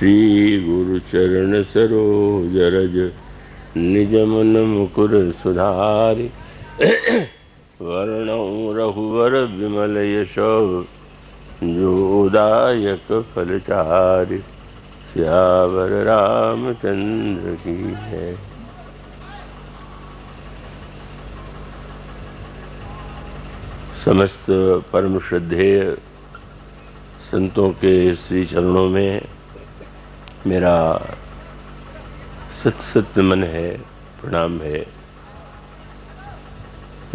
श्री गुरु चरण सरोज रज निज मन मुकुर सुधारि वर्णौ रघुवर विमल यशो जोदायक फलचारि सियावर रामचंद्र की है। समस्त परम श्रद्धेय संतों के श्री चरणों में मेरा सत सत नमन है, प्रणाम है।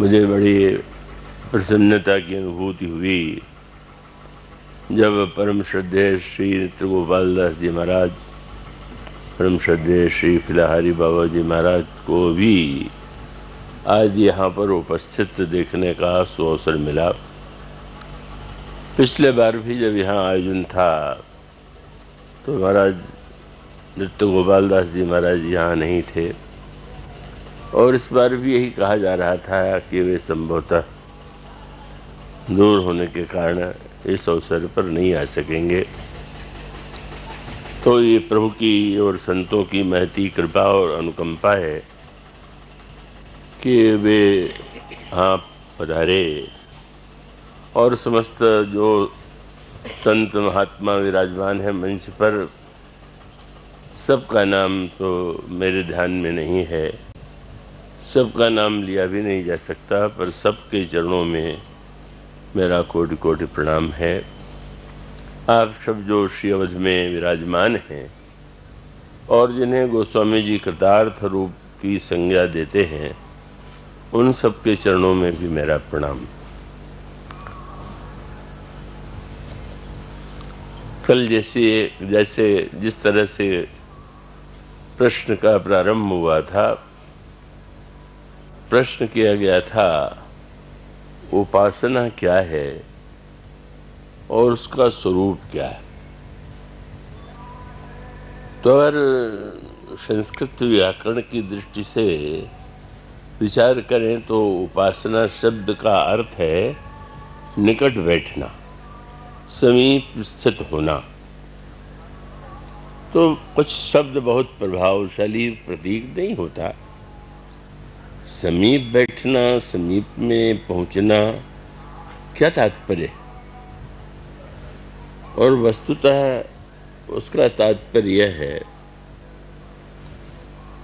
मुझे बड़ी प्रसन्नता की अनुभूति हुई जब परम श्रद्धेय श्री नित्य गोपाल दास जी महाराज, परम श्रद्धेय श्री फिलहारी बाबा जी महाराज को भी आज यहाँ पर उपस्थित देखने का सुअवसर मिला। पिछले बार भी जब यहाँ आयोजन था तो महाराज नित्य गोपाल दास जी महाराज यहाँ नहीं थे और इस बार भी यही कहा जा रहा था कि वे संभवतः दूर होने के कारण इस अवसर पर नहीं आ सकेंगे। तो ये प्रभु की और संतों की महती कृपा और अनुकंपा है कि वे यहाँ पधारे और समस्त जो संत महात्मा विराजमान है मंच पर, सबका नाम तो मेरे ध्यान में नहीं है, सबका नाम लिया भी नहीं जा सकता, पर सबके चरणों में मेरा कोटि कोटि प्रणाम है। आप सब जो श्री अवध में विराजमान हैं और जिन्हें गोस्वामी जी कृतार्थ रूप की संज्ञा देते हैं, उन सबके चरणों में भी मेरा प्रणाम। कल जैसे जिस तरह से प्रश्न का प्रारंभ हुआ था, प्रश्न किया गया था उपासना क्या है और उसका स्वरूप क्या है। तो अगर संस्कृत व्याकरण की दृष्टि से विचार करें तो उपासना शब्द का अर्थ है निकट बैठना, समीप स्थित होना। तो कुछ शब्द बहुत प्रभावशाली प्रतीक नहीं होता। समीप बैठना, समीप में पहुंचना, क्या तात्पर्य? और वस्तुतः उसका तात्पर्य यह है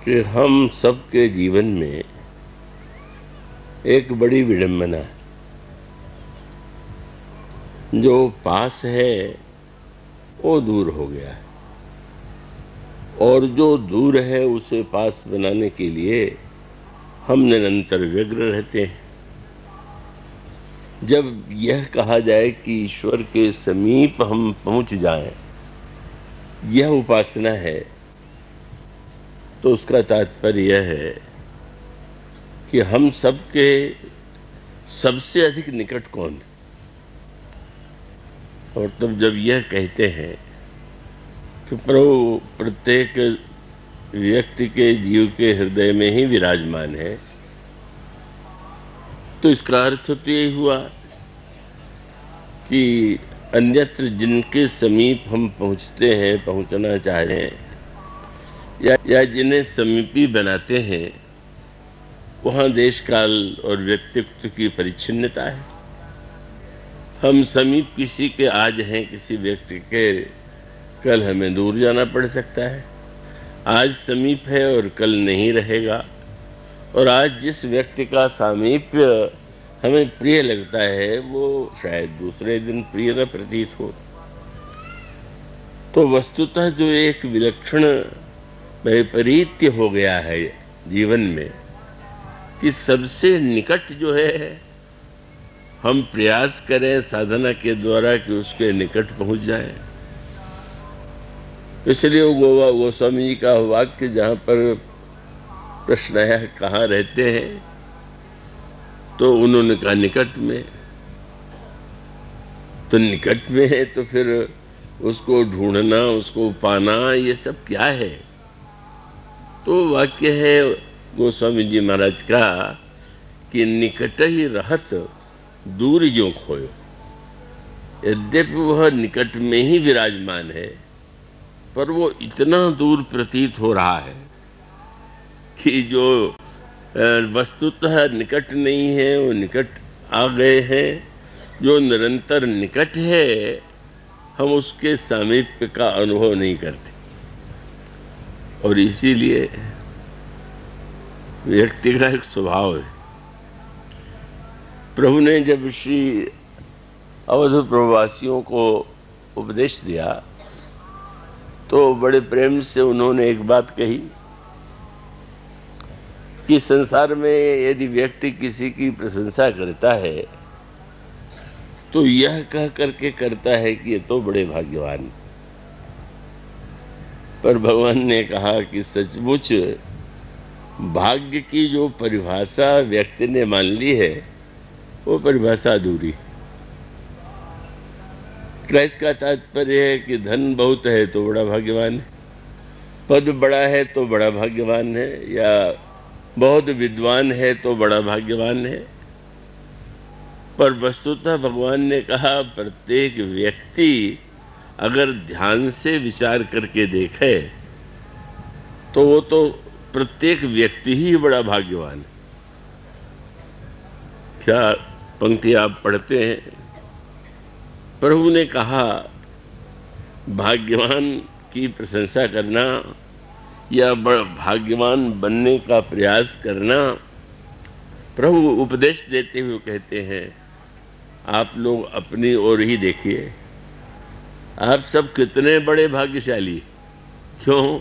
कि हम सबके जीवन में एक बड़ी विडंबना है। जो पास है वो दूर हो गया है और जो दूर है उसे पास बनाने के लिए हम निरंतर व्यग्र रहते हैं। जब यह कहा जाए कि ईश्वर के समीप हम पहुंच जाएं, यह उपासना है, तो उसका तात्पर्य यह है कि हम सबके सबसे अधिक निकट कौन है। और तब जब यह कहते हैं कि प्रभु प्रत्येक व्यक्ति के जीव के हृदय में ही विराजमान है, तो इसका अर्थ तो यही हुआ कि अन्यत्र जिनके समीप हम पहुंचते हैं, पहुंचना चाह रहे हैं या जिन्हें समीपी बनाते हैं, वहाँ देश काल और व्यक्तित्व की परिच्छिन्नता है। हम समीप किसी के आज हैं, किसी व्यक्ति के कल हमें दूर जाना पड़ सकता है। आज समीप है और कल नहीं रहेगा। और आज जिस व्यक्ति का सामीप्य हमें प्रिय लगता है, वो शायद दूसरे दिन प्रिय न प्रतीत हो। तो वस्तुतः जो एक विलक्षण वैपरीत्य हो गया है जीवन में कि सबसे निकट जो है, हम प्रयास करें साधना के द्वारा कि उसके निकट पहुंच जाएं। इसलिए वो गोस्वामी जी का वाक्य जहाँ पर प्रश्न आया कहाँ रहते हैं, तो उन्होंने कहा निकट में। तो निकट में है तो फिर उसको ढूंढना, उसको पाना, ये सब क्या है? तो वाक्य है गोस्वामी जी महाराज का कि निकट ही रहत दूर जो खोयो। यद्यपि वह निकट में ही विराजमान है, पर वो इतना दूर प्रतीत हो रहा है कि जो वस्तुतः निकट नहीं है वो निकट आ गए हैं। जो निरंतर निकट है हम उसके सामीप्य का अनुभव नहीं करते, और इसीलिए व्यक्ति का एक स्वभाव है। प्रभु ने जब श्री अवध प्रवासियों को उपदेश दिया तो बड़े प्रेम से उन्होंने एक बात कही कि संसार में यदि व्यक्ति किसी की प्रशंसा करता है तो यह कह करके करता है कि ये तो बड़े भाग्यवान। पर भगवान ने कहा कि सचमुच भाग्य की जो परिभाषा व्यक्ति ने मान ली है वो परिभाषा अधूरी। इसका तात्पर्य है कि धन बहुत है तो बड़ा भाग्यवान है, पद बड़ा है तो बड़ा भाग्यवान है, या बहुत विद्वान है तो बड़ा भाग्यवान है। पर वस्तुतः भगवान ने कहा प्रत्येक व्यक्ति अगर ध्यान से विचार करके देखे तो वो तो प्रत्येक व्यक्ति ही बड़ा भाग्यवान है। क्या पंक्ति आप पढ़ते हैं, प्रभु ने कहा भाग्यवान की प्रशंसा करना या भाग्यवान बनने का प्रयास करना। प्रभु उपदेश देते हुए कहते हैं आप लोग अपनी ओर ही देखिए, आप सब कितने बड़े भाग्यशाली। क्यों?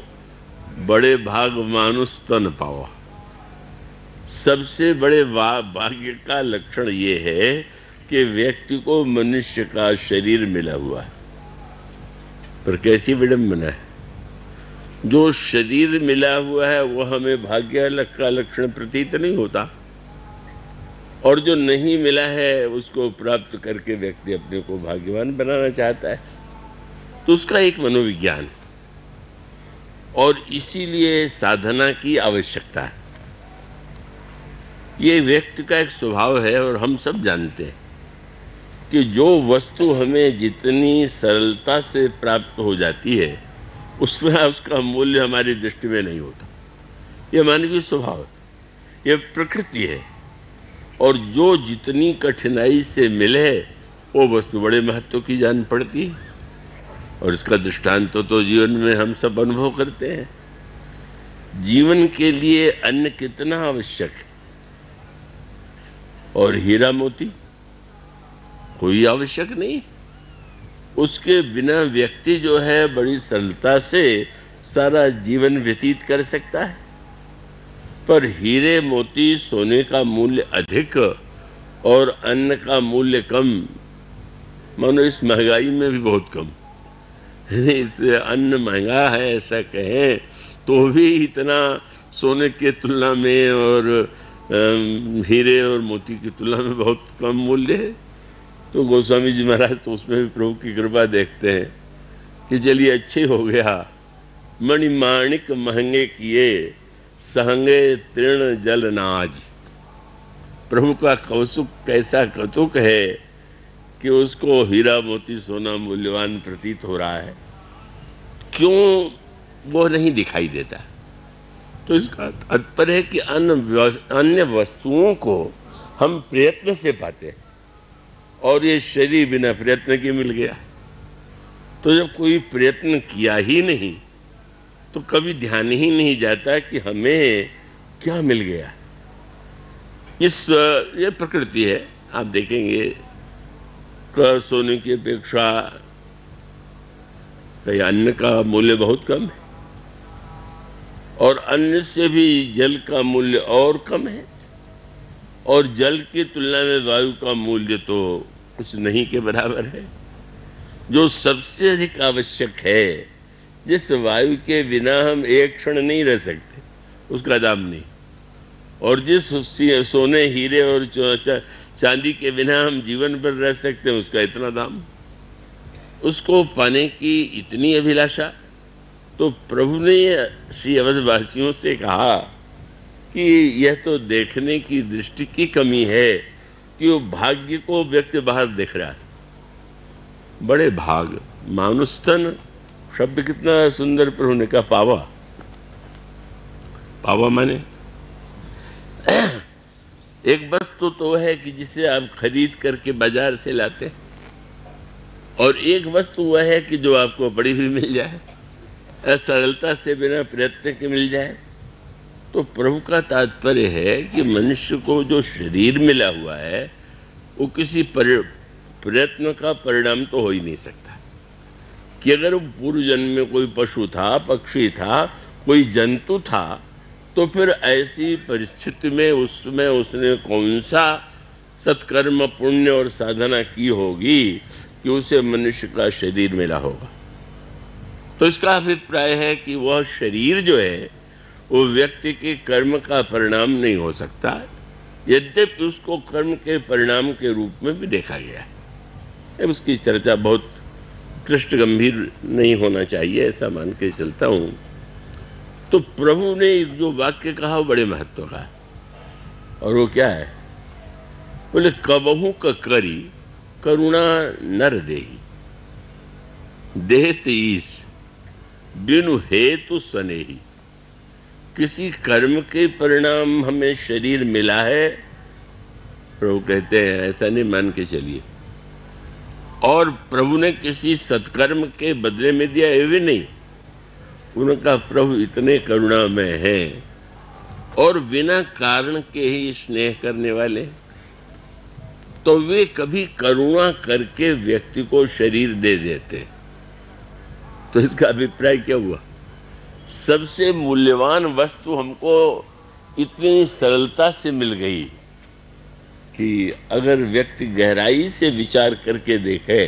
बड़े भाग मानुष तन पावा। सबसे बड़े भाग्य का लक्षण ये है कि व्यक्ति को मनुष्य का शरीर मिला हुआ है। पर कैसी विडंबना है, जो शरीर मिला हुआ है वो हमें भाग्य का लक्षण प्रतीत नहीं होता, और जो नहीं मिला है उसको प्राप्त करके व्यक्ति अपने को भाग्यवान बनाना चाहता है। तो उसका एक मनोविज्ञान, और इसीलिए साधना की आवश्यकता है। ये व्यक्ति का एक स्वभाव है, और हम सब जानते हैं कि जो वस्तु हमें जितनी सरलता से प्राप्त हो जाती है उसमें उसका मूल्य हमारी दृष्टि में नहीं होता। यह मानवीय स्वभाव है, यह प्रकृति है। और जो जितनी कठिनाई से मिले वो वस्तु बड़े महत्व की जान पड़ती है। और इसका दृष्टांत तो जीवन में हम सब अनुभव करते हैं। जीवन के लिए अन्न कितना आवश्यक है, और हीरा मोती कोई आवश्यक नहीं। उसके बिना व्यक्ति जो है बड़ी सरलता से सारा जीवन व्यतीत कर सकता है। पर हीरे मोती सोने का मूल्य अधिक और अन्न का मूल्य कम, मानो इस महंगाई में भी बहुत कम। इससे अन्न महंगा है ऐसा कहें तो भी इतना सोने के तुलना में और हीरे और मोती की तुलना में बहुत कम मूल्य है। तो गोस्वामी जी महाराज तो उसमें भी प्रभु की कृपा देखते हैं कि चलिए अच्छे हो गया, मणिमाणिक महंगे किए सहंगे तृण जल नाज। प्रभु का कौसुक कैसा कौतुक है कि उसको हीरा मोती सोना मूल्यवान प्रतीत हो रहा है, क्यों वो नहीं दिखाई देता। तो इसका तात्पर्य है कि अन्य वस्तुओं को हम प्रयत्न से पाते हैं, और ये शरीर बिना प्रयत्न के मिल गया। तो जब कोई प्रयत्न किया ही नहीं तो कभी ध्यान ही नहीं जाता कि हमें क्या मिल गया। ये प्रकृति है। आप देखेंगे सोने की अपेक्षा कहीं अन्न का मूल्य बहुत कम है, और अन्न से भी जल का मूल्य और कम है, और जल की तुलना में वायु का मूल्य तो कुछ नहीं के बराबर है। जो सबसे अधिक आवश्यक है, जिस वायु के बिना हम एक क्षण नहीं रह सकते, उसका दाम नहीं। और जिस सोने हीरे और चांदी के बिना हम जीवन भर रह सकते हैं, उसका इतना दाम। उसको पाने की इतनी अभिलाषा। तो प्रभु ने श्री अवधवासियों से कहा कि यह तो देखने की दृष्टि की कमी है कि वो भाग्य को व्यक्ति बाहर देख रहा है। बड़े भाग मानुष तन शब्द कितना सुंदर प्रभु ने कहा, पावा। पावा माने एक वस्तु तो है कि जिसे आप खरीद करके बाजार से लाते हैं, और एक वस्तु वह है कि जो आपको पड़ी हुई मिल जाए, सरलता से बिना प्रयत्न के मिल जाए। तो प्रभु का तात्पर्य है कि मनुष्य को जो शरीर मिला हुआ है वो किसी प्रयत्न का परिणाम तो हो ही नहीं सकता। कि अगर पूर्व जन्म में कोई पशु था, पक्षी था, कोई जंतु था, तो फिर ऐसी परिस्थिति में उसमें उसने कौन सा सत्कर्म, पुण्य और साधना की होगी कि उसे मनुष्य का शरीर मिला होगा। तो इसका अभिप्राय है कि वह शरीर जो है वो व्यक्ति के कर्म का परिणाम नहीं हो सकता, यद्यपि उसको कर्म के परिणाम के रूप में भी देखा गया है। उसकी चर्चा बहुत कृष्ण गंभीर नहीं होना चाहिए, ऐसा मान के चलता हूँ। तो प्रभु ने जो वाक्य कहा वो बड़े महत्व का है, और वो क्या है? बोले कबहू क करी करुणा नर देही, देहत ईस बिनु हेतु सनेही। किसी कर्म के परिणाम हमें शरीर मिला है, प्रभु कहते हैं ऐसा नहीं मान के चलिए। और प्रभु ने किसी सत्कर्म के बदले में दिया, ये भी नहीं। उनका प्रभु इतने करुणामय हैं और बिना कारण के ही स्नेह करने वाले, तो वे कभी करुणा करके व्यक्ति को शरीर दे देते। तो इसका अभिप्राय क्या हुआ? सबसे मूल्यवान वस्तु हमको इतनी सरलता से मिल गई कि अगर व्यक्ति गहराई से विचार करके देखे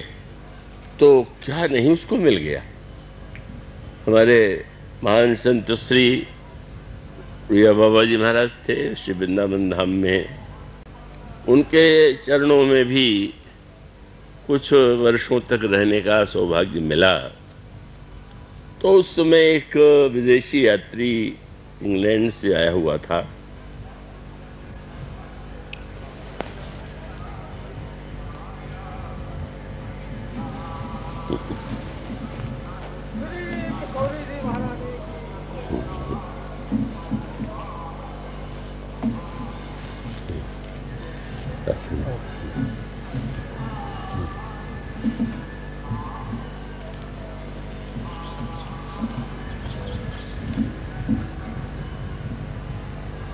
तो क्या नहीं उसको मिल गया। हमारे महान संत श्री प्रिया बाबा जी महाराज थे श्री वृंदावन धाम में, उनके चरणों में भी कुछ वर्षों तक रहने का सौभाग्य मिला। तो उस समय एक विदेशी यात्री इंग्लैंड से आया हुआ था।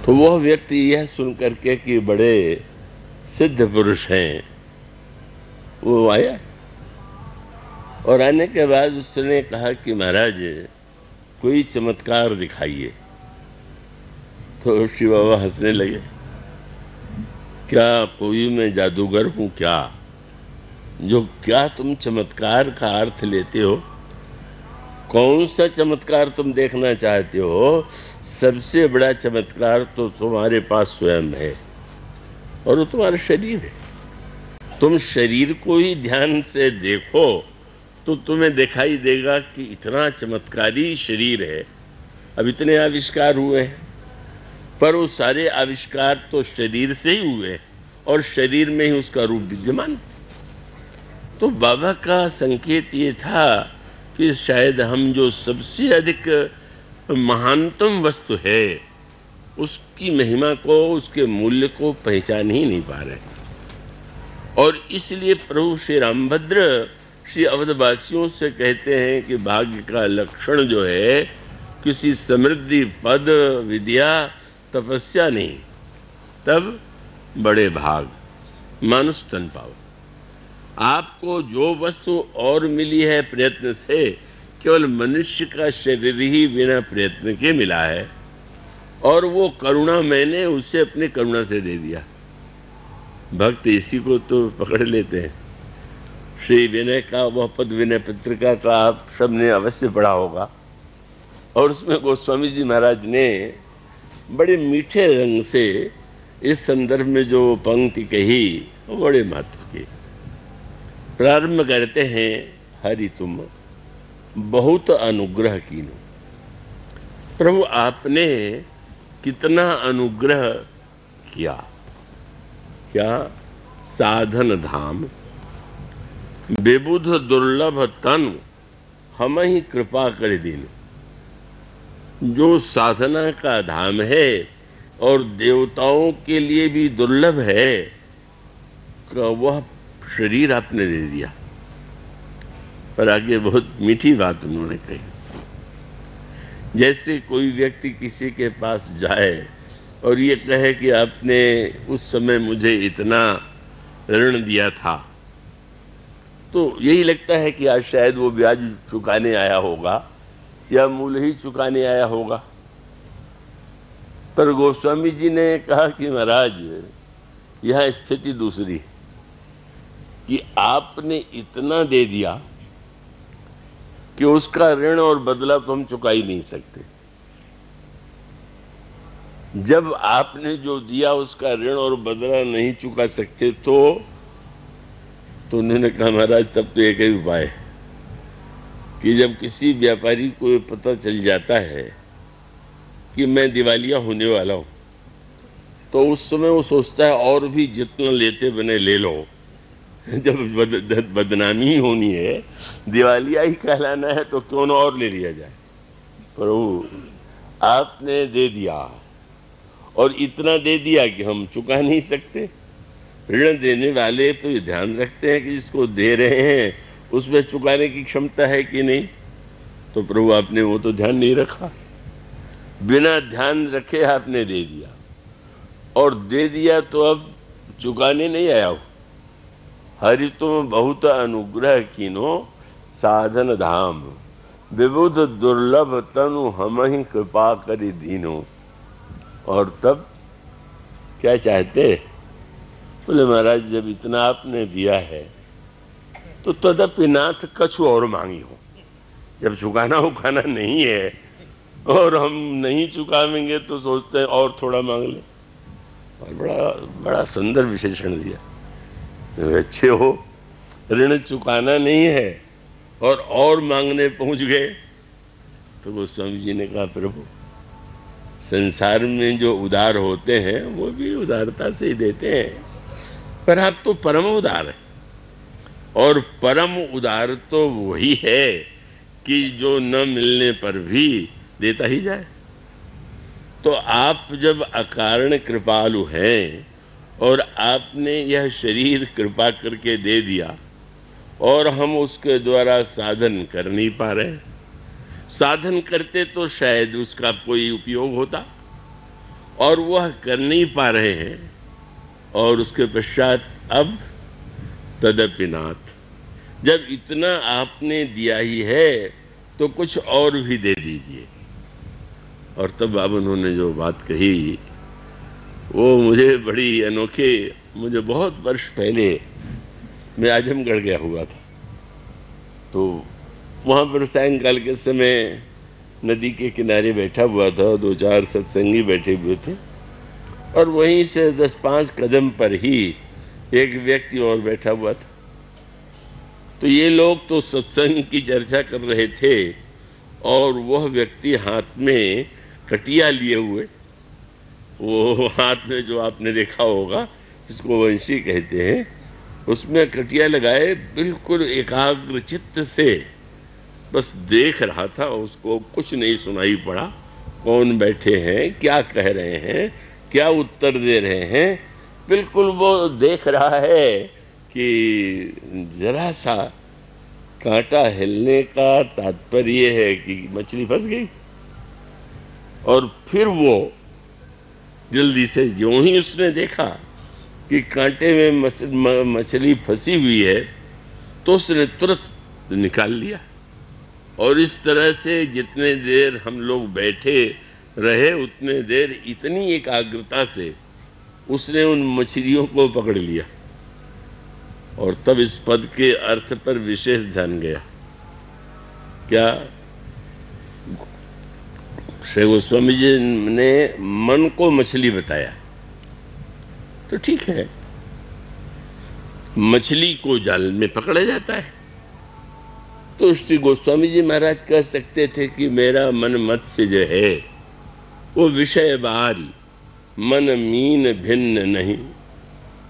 तो वह व्यक्ति यह सुन करके कि बड़े सिद्ध पुरुष हैं, वो आया और आने के बाद उसने कहा कि महाराज कोई चमत्कार दिखाइए। तो शिव बाबा हंसने लगे, क्या कोई मैं जादूगर हूँ क्या? जो क्या तुम चमत्कार का अर्थ लेते हो? कौन सा चमत्कार तुम देखना चाहते हो? सबसे बड़ा चमत्कार तो तुम्हारे पास स्वयं है, और वो तुम्हारा शरीर है। तुम शरीर को ही ध्यान से देखो तो तुम्हें दिखाई देगा कि इतना चमत्कारी शरीर है। अब इतने आविष्कार हुए हैं, पर वो सारे आविष्कार तो शरीर से ही हुए और शरीर में ही उसका रूप विद्यमान। तो बाबा का संकेत ये था कि शायद हम जो सबसे अधिक महानतम वस्तु है उसकी महिमा को, उसके मूल्य को पहचान ही नहीं पा रहे। और इसलिए प्रभु श्री रामभद्र श्री अवधवासियों से कहते हैं कि भाग्य का लक्षण जो है किसी समृद्धि, पद, विद्या, तपस्या नहीं, तब बड़े भाग, मानुष तन पाओ। आपको जो वस्तु और मिली है प्रयत्न से, केवल मनुष्य का शरीर ही बिना प्रयत्न के मिला है, और वो करुणा मैंने उसे अपनी करुणा से दे दिया। भक्त इसी को तो पकड़ लेते हैं। श्री विनय का वह पद विनय पत्रिका का आप सबने अवश्य पढ़ा होगा, और उसमें गोस्वामी जी महाराज ने बड़े मीठे रंग से इस संदर्भ में जो पंक्ति कही वो बड़े महत्व की। प्रारंभ करते हैं, हरि तुम बहुत अनुग्रह कीनो। प्रभु आपने कितना अनुग्रह किया। क्या? साधन धाम विबुध दुर्लभ तनु हम ही कृपा कर दीन। जो साधना का धाम है और देवताओं के लिए भी दुर्लभ है का वह शरीर आपने दे दिया। पर आगे बहुत मीठी बात उन्होंने कही, जैसे कोई व्यक्ति किसी के पास जाए और ये कहे कि आपने उस समय मुझे इतना ऋण दिया था, तो यही लगता है कि आज शायद वो ब्याज चुकाने आया होगा या मूल ही चुकाने आया होगा। पर गोस्वामी जी ने कहा कि महाराज यह स्थिति दूसरी है कि आपने इतना दे दिया कि उसका ऋण और बदला तो हम चुका ही नहीं सकते। जब आपने जो दिया उसका ऋण और बदला नहीं चुका सकते तो उन्होंने कहा महाराज तब तो एक ही उपाय है कि जब किसी व्यापारी को पता चल जाता है कि मैं दिवालिया होने वाला हूं, तो उस समय वो सोचता है और भी जितना लेते बने ले लो। जब बदनामी होनी है, दिवालिया ही कहलाना है, तो क्यों न और ले लिया जाए। प्रभु आपने दे दिया और इतना दे दिया कि हम चुका नहीं सकते। ऋण देने वाले तो ये ध्यान रखते हैं कि जिसको दे रहे हैं उसमें चुकाने की क्षमता है कि नहीं। तो प्रभु आपने वो तो ध्यान नहीं रखा, बिना ध्यान रखे आपने दे दिया, और दे दिया तो अब चुकाने नहीं आया हो। हरि तुम बहुत अनुग्रह कीनो साधन धाम, विबुध दुर्लभ तनु हम ही कृपा करी दीनो। और तब क्या चाहते? बोले महाराज जब इतना आपने दिया है तो तदपि नाथ कछु और मांगी हो। जब चुकाना उकाना नहीं है और हम नहीं चुकावेंगे तो सोचते हैं और थोड़ा मांग ले। और बड़ा सुंदर विशेषण दिया। तो अच्छे हो, ऋण चुकाना नहीं है और मांगने पहुंच गए। तो गोस्वामी जी ने कहा प्रभु संसार में जो उदार होते हैं वो भी उदारता से ही देते हैं, पर आप तो परम उदार है। और परम उदार तो वही है कि जो न मिलने पर भी देता ही जाए। तो आप जब अकारण कृपालु हैं और आपने यह शरीर कृपा करके दे दिया और हम उसके द्वारा साधन कर नहीं पा रहे, साधन करते तो शायद उसका कोई उपयोग होता, और वह कर नहीं पा रहे हैं। और उसके पश्चात अब तदपि नाथ, जब इतना आपने दिया ही है तो कुछ और भी दे दीजिए। और तब अब उन्होंने जो बात कही वो मुझे बड़ी अनोखे, मुझे बहुत वर्ष पहले मैं आजमगढ़ गया हुआ था, तो वहाँ पर सायंकाल के समय नदी के किनारे बैठा हुआ था, 2-4 सत्संगी बैठे हुए थे, और वहीं से 10-5 कदम पर ही एक व्यक्ति और बैठा हुआ था। तो ये लोग तो सत्संग की चर्चा कर रहे थे और वह व्यक्ति हाथ में कटिया लिए हुए, वो हाथ में जो आपने देखा होगा जिसको वंशी कहते हैं, उसमें कटिया लगाए बिल्कुल एकाग्र चित्त से बस देख रहा था। उसको कुछ नहीं सुनाई पड़ा, कौन बैठे हैं, क्या कह रहे हैं, क्या उत्तर दे रहे हैं, बिल्कुल वो देख रहा है कि जरा सा कांटा हिलने का तात्पर्य है कि मछली फंस गई। और फिर वो जल्दी से ज्यों ही उसने देखा कि कांटे में मछली फंसी हुई है तो उसने तुरंत निकाल लिया। और इस तरह से जितने देर हम लोग बैठे रहे उतने देर इतनी एकाग्रता से उसने उन मछलियों को पकड़ लिया। और तब इस पद के अर्थ पर विशेष ध्यान गया। क्या श्री गोस्वामी जी ने मन को मछली बताया तो ठीक है, मछली को जाल में पकड़ा जाता है। तो श्री गोस्वामी जी महाराज कह सकते थे कि मेरा मन मत्स्य जो है वो विषय बारी, मन मीन भिन्न नहीं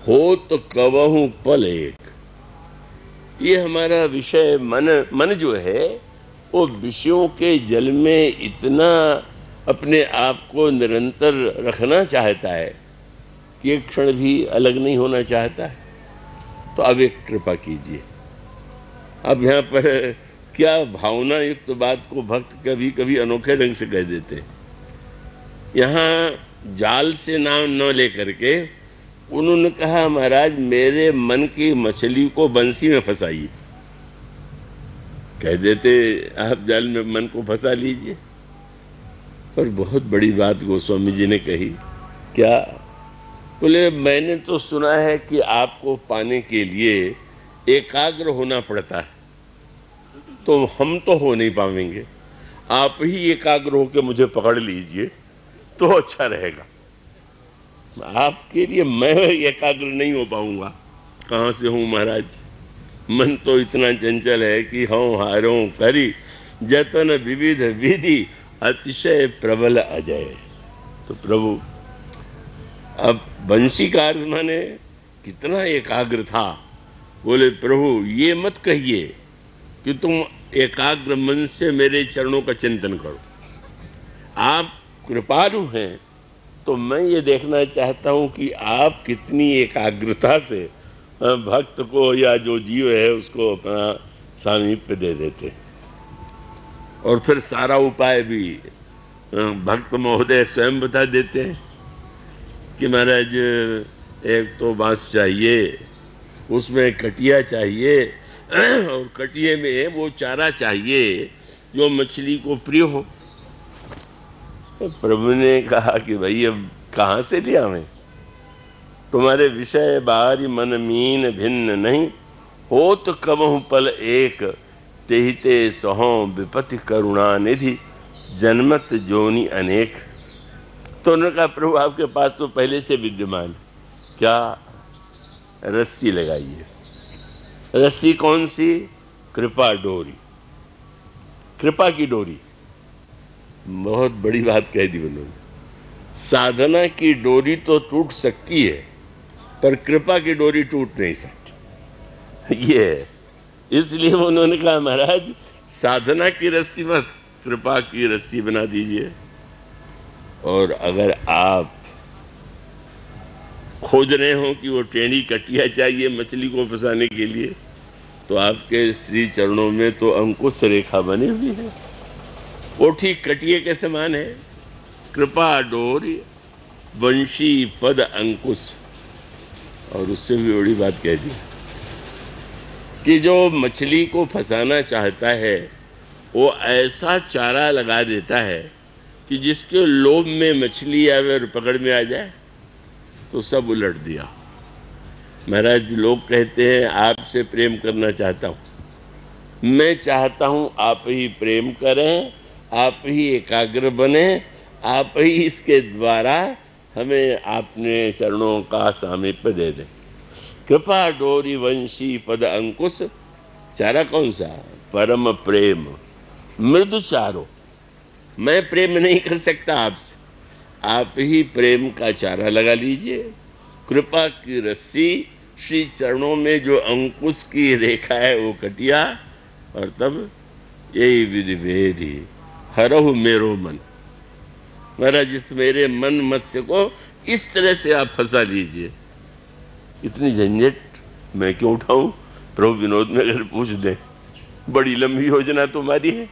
हो तो कवहूं पल एक। ये हमारा विषय मन जो है वो विषयों के जल में इतना अपने आप को निरंतर रखना चाहता है कि एक क्षण भी अलग नहीं होना चाहता है। तो अब एक कृपा कीजिए। अब यहाँ पर क्या भावना युक्त बात को भक्त कभी कभी अनोखे ढंग से कह देते हैं। यहाँ जाल से नाम न लेकर के उन्होंने कहा, महाराज मेरे मन की मछली को बंसी में फंसाइए। कह देते आप जाल में मन को फंसा लीजिए। पर बहुत बड़ी बात गोस्वामी जी ने कही। क्या? बोले मैंने तो सुना है कि आपको पाने के लिए एकाग्र होना पड़ता है, तो हम तो हो नहीं पाएंगे, आप ही एकाग्र होकर मुझे पकड़ लीजिए तो अच्छा रहेगा। आपके लिए मैं एकाग्र नहीं हो पाऊंगा। कहाँ से हूँ महाराज, मन तो इतना चंचल है कि हूँ हारों करी जतन विविध विधि अतिशय प्रबल अजय। तो प्रभु अब वंशी का अर्थ माने कितना एकाग्र था। बोले प्रभु ये मत कहिए कि तुम एकाग्र मन से मेरे चरणों का चिंतन करो। आप कृपालु हैं तो मैं ये देखना चाहता हूं कि आप कितनी एकाग्रता से भक्त को या जो जीव है उसको अपना सामीप्य दे देते। और फिर सारा उपाय भी भक्त महोदय स्वयं बता देते हैं कि महाराज एक तो बांस चाहिए, उसमें कटिया चाहिए और कटिए में वो चारा चाहिए जो मछली को प्रिय हो। तो प्रभु ने कहा कि भाई अब कहाँ से लिया मैं, तुम्हारे विषय बारी मन मीन भिन्न नहीं, हो तो कबहु पल एक तेहिते सहो विपत्ति करुणा निधि जन्मत जोनि अनेक। तो उन्होंने कहा प्रभु आपके पास तो पहले से विद्यमान, क्या? रस्सी लगाइए। रस्सी कौन सी? कृपा डोरी, कृपा की डोरी। बहुत बड़ी बात कह दी उन्होंने। साधना की डोरी तो टूट सकती है पर कृपा की डोरी टूट नहीं सकती। ये है, इसलिए उन्होंने कहा महाराज साधना की रस्सी मत, कृपा की रस्सी बना दीजिए। और अगर आप खोज रहे हो कि वो टेढ़ी कटिया चाहिए मछली को फंसाने के लिए, तो आपके श्री चरणों में तो अंकुश रेखा बनी हुई है, वो ठीक कटिए के समान है। कृपा डोरी वंशी पद अंकुश। और उससे भी बड़ी बात कह दी कि जो मछली को फंसाना चाहता है वो ऐसा चारा लगा देता है कि जिसके लोभ में मछली अगर पकड़ में आ जाए तो सब उलट दिया। महाराज लोग कहते हैं आपसे प्रेम करना चाहता हूँ, मैं चाहता हूँ आप ही प्रेम करें, आप ही एकाग्र बने, आप ही इसके द्वारा हमें आपने चरणों का सामीप्य दे दें। कृपा डोरी वंशी पद अंकुश। चारा कौन सा? परम प्रेम मृदु चारो। मैं प्रेम नहीं कर सकता आपसे, आप ही प्रेम का चारा लगा लीजिए। कृपा की रस्सी, श्री चरणों में जो अंकुश की रेखा है वो कटिया, और तब यही विधि भेदी हरहु मेरो मन। महाराज इस मेरे मन मत्स्य को इस तरह से आप फंसा लीजिए। इतनी झंझट मैं क्यों उठाऊं? प्रभु विनोद में अगर पूछ दें बड़ी लंबी योजना तुम्हारी है,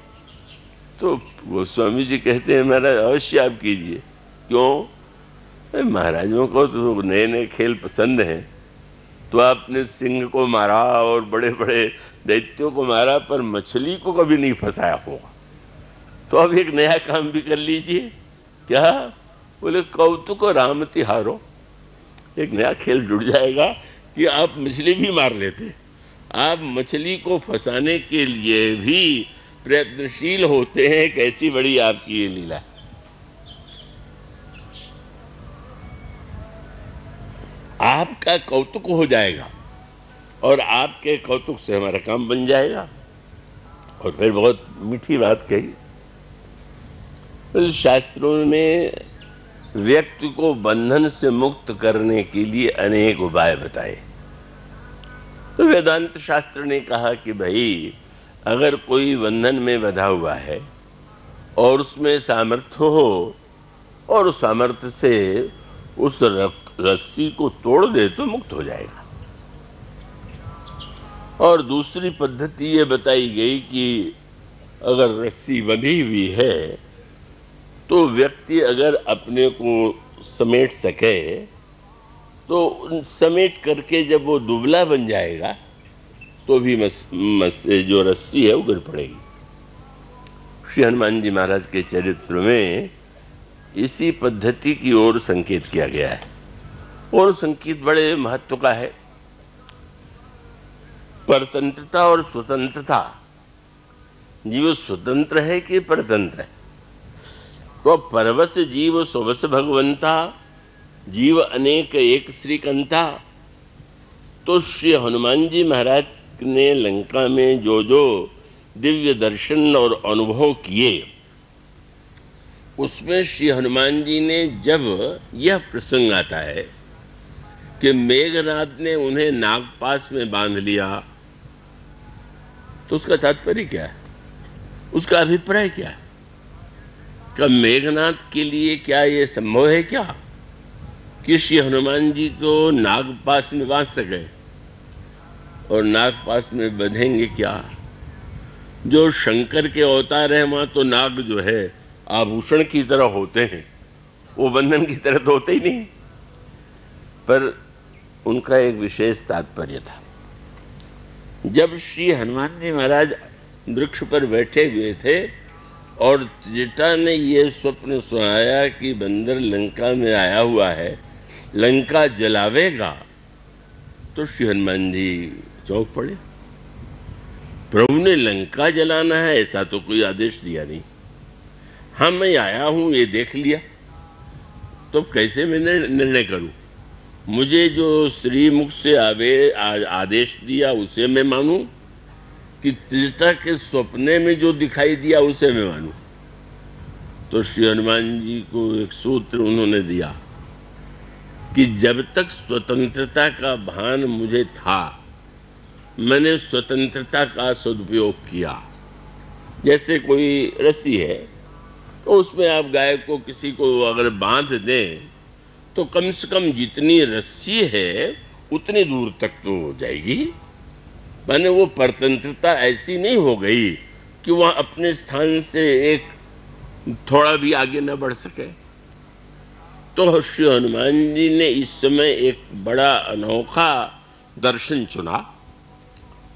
तो गोस्वामी जी कहते हैं महाराज अवश्य आप कीजिए। क्यों? महाराजों को तो नए नए खेल पसंद हैं, तो आपने सिंह को मारा और बड़े बड़े दैत्यों को मारा, पर मछली को कभी नहीं फंसाया होगा, तो अब एक नया काम भी कर लीजिए। क्या? बोले कौतुक राम तिहारो। एक नया खेल जुड़ जाएगा कि आप मछली भी मार लेते। आप मछली को फंसाने के लिए भी प्रयत्नशील होते हैं। कैसी बड़ी आपकी ये लीला। आपका कौतुक हो जाएगा और आपके कौतुक से हमारा काम बन जाएगा। और फिर बहुत मीठी बात कही। शास्त्रों में व्यक्ति को बंधन से मुक्त करने के लिए अनेक उपाय बताए। तो वेदांत शास्त्र ने कहा कि भाई अगर कोई बंधन में बंधा हुआ है और उसमें सामर्थ्य हो और उस सामर्थ्य से उस रस्सी को तोड़ दे तो मुक्त हो जाएगा। और दूसरी पद्धति ये बताई गई कि अगर रस्सी बंधी हुई है तो व्यक्ति अगर अपने को समेट सके तो समेट करके जब वो दुबला बन जाएगा तो भी जो रस्सी है वो गिर पड़ेगी। श्री हनुमान जी महाराज के चरित्र में इसी पद्धति की ओर संकेत किया गया है और संकेत बड़े महत्व का है। परतंत्रता और स्वतंत्रता, जीव स्वतंत्र है कि परतंत्र है? तो परवश जीव स्ववश भगवंता, जीव अनेक एक श्रीकंता। तो श्री हनुमान जी महाराज ने लंका में जो जो दिव्य दर्शन और अनुभव किए, उसमें श्री हनुमान जी ने जब यह प्रसंग आता है कि मेघनाद ने उन्हें नागपाश में बांध लिया, तो उसका तात्पर्य क्या है, उसका अभिप्राय क्या है? क्या मेघनाद के लिए क्या यह संभव है क्या कि श्री हनुमान जी को नागपाश में बांध सके? और नागपाश में बंधेंगे क्या? जो शंकर के अवतार हैं वहां तो नाग जो है आभूषण की तरह होते हैं, वो बंधन की तरह तो होते ही नहीं। पर उनका एक विशेष तात्पर्य था। जब श्री हनुमान जी महाराज वृक्ष पर बैठे हुए थे और त्रिजटा ने ये स्वप्न सुनाया कि बंदर लंका में आया हुआ है, लंका जलावेगा, तो श्री हनुमान जी चौंक पड़े। प्रभु ने लंका जलाना है ऐसा तो कोई आदेश दिया नहीं। हाँ, मैं आया हूं ये देख लिया, तो कैसे मैं निर्णय करूं? मुझे जो श्री मुख से आदेश दिया उसे मैं मानूं कि त्रिजटा के सपने में जो दिखाई दिया उसे मैं मानूं? तो श्री हनुमान जी को एक सूत्र उन्होंने दिया कि जब तक स्वतंत्रता का भान मुझे था, मैंने स्वतंत्रता का सदुपयोग किया। जैसे कोई रस्सी है तो उसमें आप गाय को किसी को अगर बांध दें तो कम से कम जितनी रस्सी है उतनी दूर तक तो हो जाएगी। माने वो परतंत्रता ऐसी नहीं हो गई कि वह अपने स्थान से एक थोड़ा भी आगे न बढ़ सके। तो श्री हनुमान जी ने इस समय एक बड़ा अनोखा दर्शन चुना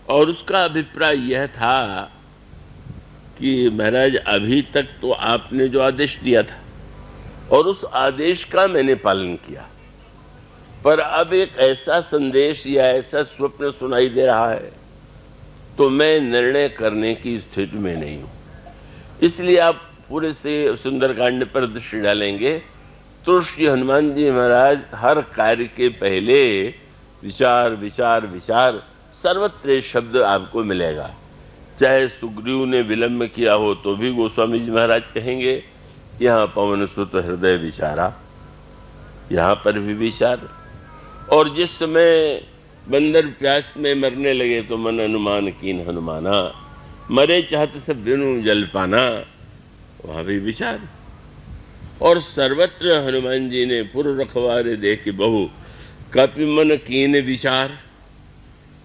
और उसका अभिप्राय यह था कि महाराज अभी तक तो आपने जो आदेश दिया था और उस आदेश का मैंने पालन किया, पर अब एक ऐसा संदेश या ऐसा स्वप्न सुनाई दे रहा है तो मैं निर्णय करने की स्थिति में नहीं हूं। इसलिए आप पूरे से सुंदरकांड पर दृष्टि डालेंगे तो श्री हनुमान जी महाराज हर कार्य के पहले विचार विचार विचार सर्वत्र शब्द आपको मिलेगा। चाहे सुग्रीव ने विलंब किया हो तो भी गोस्वामी जी महाराज कहेंगे यहाँ पवन सुत हृदय विचारा, यहाँ पर भी विचार। और जिस समय बंदर प्यास में मरने लगे तो मन अनुमान कीन हनुमाना, मरे चाहत सब बिनु जल पाना, वहाँ भी विचार। और सर्वत्र हनुमान जी ने पुर रखवारे देख बहु कपि मन कीन विचार।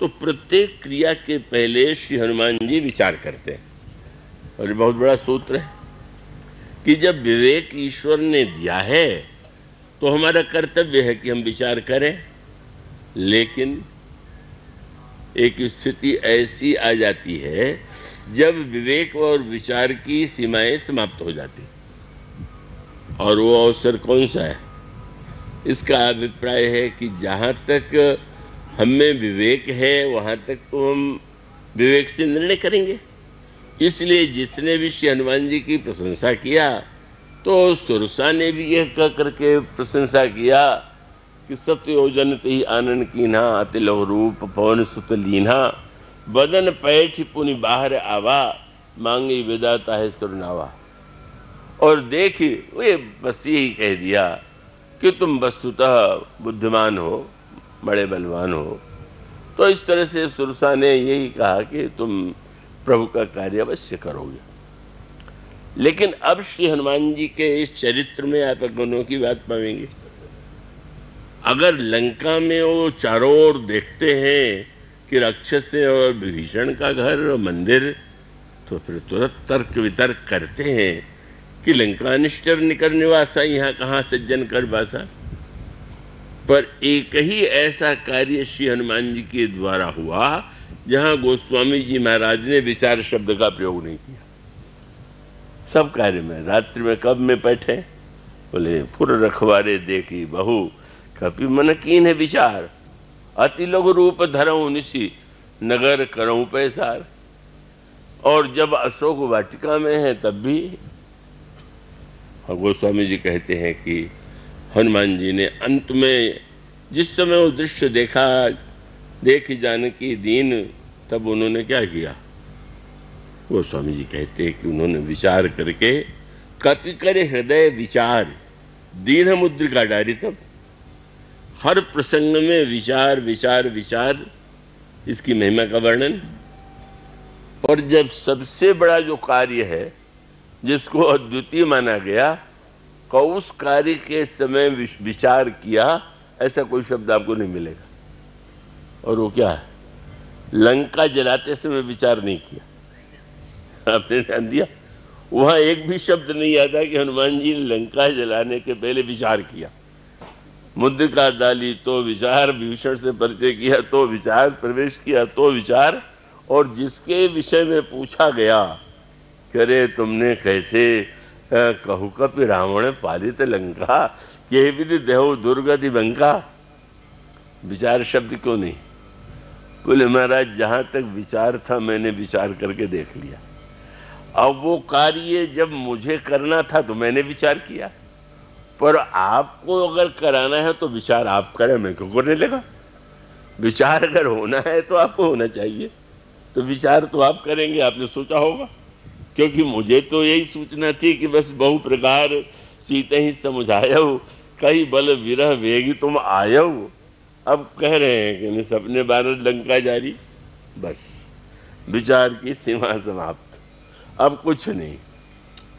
तो प्रत्येक क्रिया के पहले श्री हनुमान जी विचार करते हैं। और बहुत बड़ा सूत्र है कि जब विवेक ईश्वर ने दिया है तो हमारा कर्तव्य है कि हम विचार करें। लेकिन एक स्थिति ऐसी आ जाती है जब विवेक और विचार की सीमाएं समाप्त हो जाती, और वो अवसर कौन सा है? इसका अभिप्राय है कि जहाँ तक हमें विवेक है वहाँ तक तो हम विवेक से निर्णय करेंगे। इसलिए जिसने भी श्री हनुमान जी की प्रशंसा किया तो सुरसा ने भी यह कह करके प्रशंसा किया कि सत्योजन ही आनंद कीन्हा, अति लव रूप पवन सुत लीन्हा, बदन पैठ पुनि बाहर आवा, मांगी विदाता है सुरनावा। और देखिए वे बस यही कह दिया कि तुम वस्तुतः बुद्धिमान हो, बड़े बलवान हो। तो इस तरह से सुरसा ने यही कहा कि तुम प्रभु का कार्य अवश्य करोगे। लेकिन अब श्री हनुमान जी के इस चरित्र में आप गुणों की बात पाएंगे। अगर लंका में वो चारों ओर देखते हैं कि राक्षस और विभीषण का घर और मंदिर, तो फिर तुरंत तर्क वितर्क करते हैं कि लंका निष्ठर निकर निवासा, यहाँ कहाँ सज्जन कर बासा। पर एक ही ऐसा कार्य श्री हनुमान जी के द्वारा हुआ जहाँ गोस्वामी जी महाराज ने विचार शब्द का प्रयोग नहीं किया। सब कार्य में रात्रि में कब में बैठे, बोले फुर रखवारे देखी बहु कपि मन कीन है विचार, अति लघु रूप धरऊं निशि नगर करऊं पैसार। और जब अशोक वाटिका में है तब भी गोस्वामी जी कहते हैं कि हनुमान जी ने अंत में जिस समय वो दृश्य देखा, देख जानकी दीन, तब उन्होंने क्या किया? गोस्वामी जी कहते हैं कि उन्होंने विचार करके कपि करे हृदय विचार, दीन मुद्रिका डारी। तब हर प्रसंग में विचार विचार विचार, इसकी महिमा का वर्णन। और जब सबसे बड़ा जो कार्य है जिसको अद्वितीय माना गया, को उस कार्य के समय विचार किया, ऐसा कोई शब्द आपको नहीं मिलेगा। और वो क्या है? लंका जलाते समय विचार नहीं किया। आपने ध्यान दिया? वहां एक भी शब्द नहीं आता कि हनुमान जी ने लंका जलाने के पहले विचार किया। मुद्रिका डाली तो विचार, विभीषण से परिचय किया तो विचार, प्रवेश किया तो विचार। और जिसके विषय में पूछा गया, करे तुमने कैसे कहू कपि रावण पालित लंका, के विधि देहो दुर्गति बंका। विचार शब्द क्यों नहीं? बोले महाराज जहां तक विचार था मैंने विचार करके देख लिया। अब वो कार्य जब मुझे करना था तो मैंने विचार किया, पर आपको अगर कराना है तो विचार आप करें, मैं क्यों करने लगा? विचार अगर होना है तो आपको होना चाहिए, तो विचार तो आप करेंगे, आपने सोचा होगा। क्योंकि मुझे तो यही सूचना थी कि बस बहु प्रकार सीते ही समुझायो, कई बल विरह वेगी तुम आयो। अब कह रहे हैं कि सपने बारह लंका जारी, बस विचार की सीमा समाप्त, अब कुछ नहीं।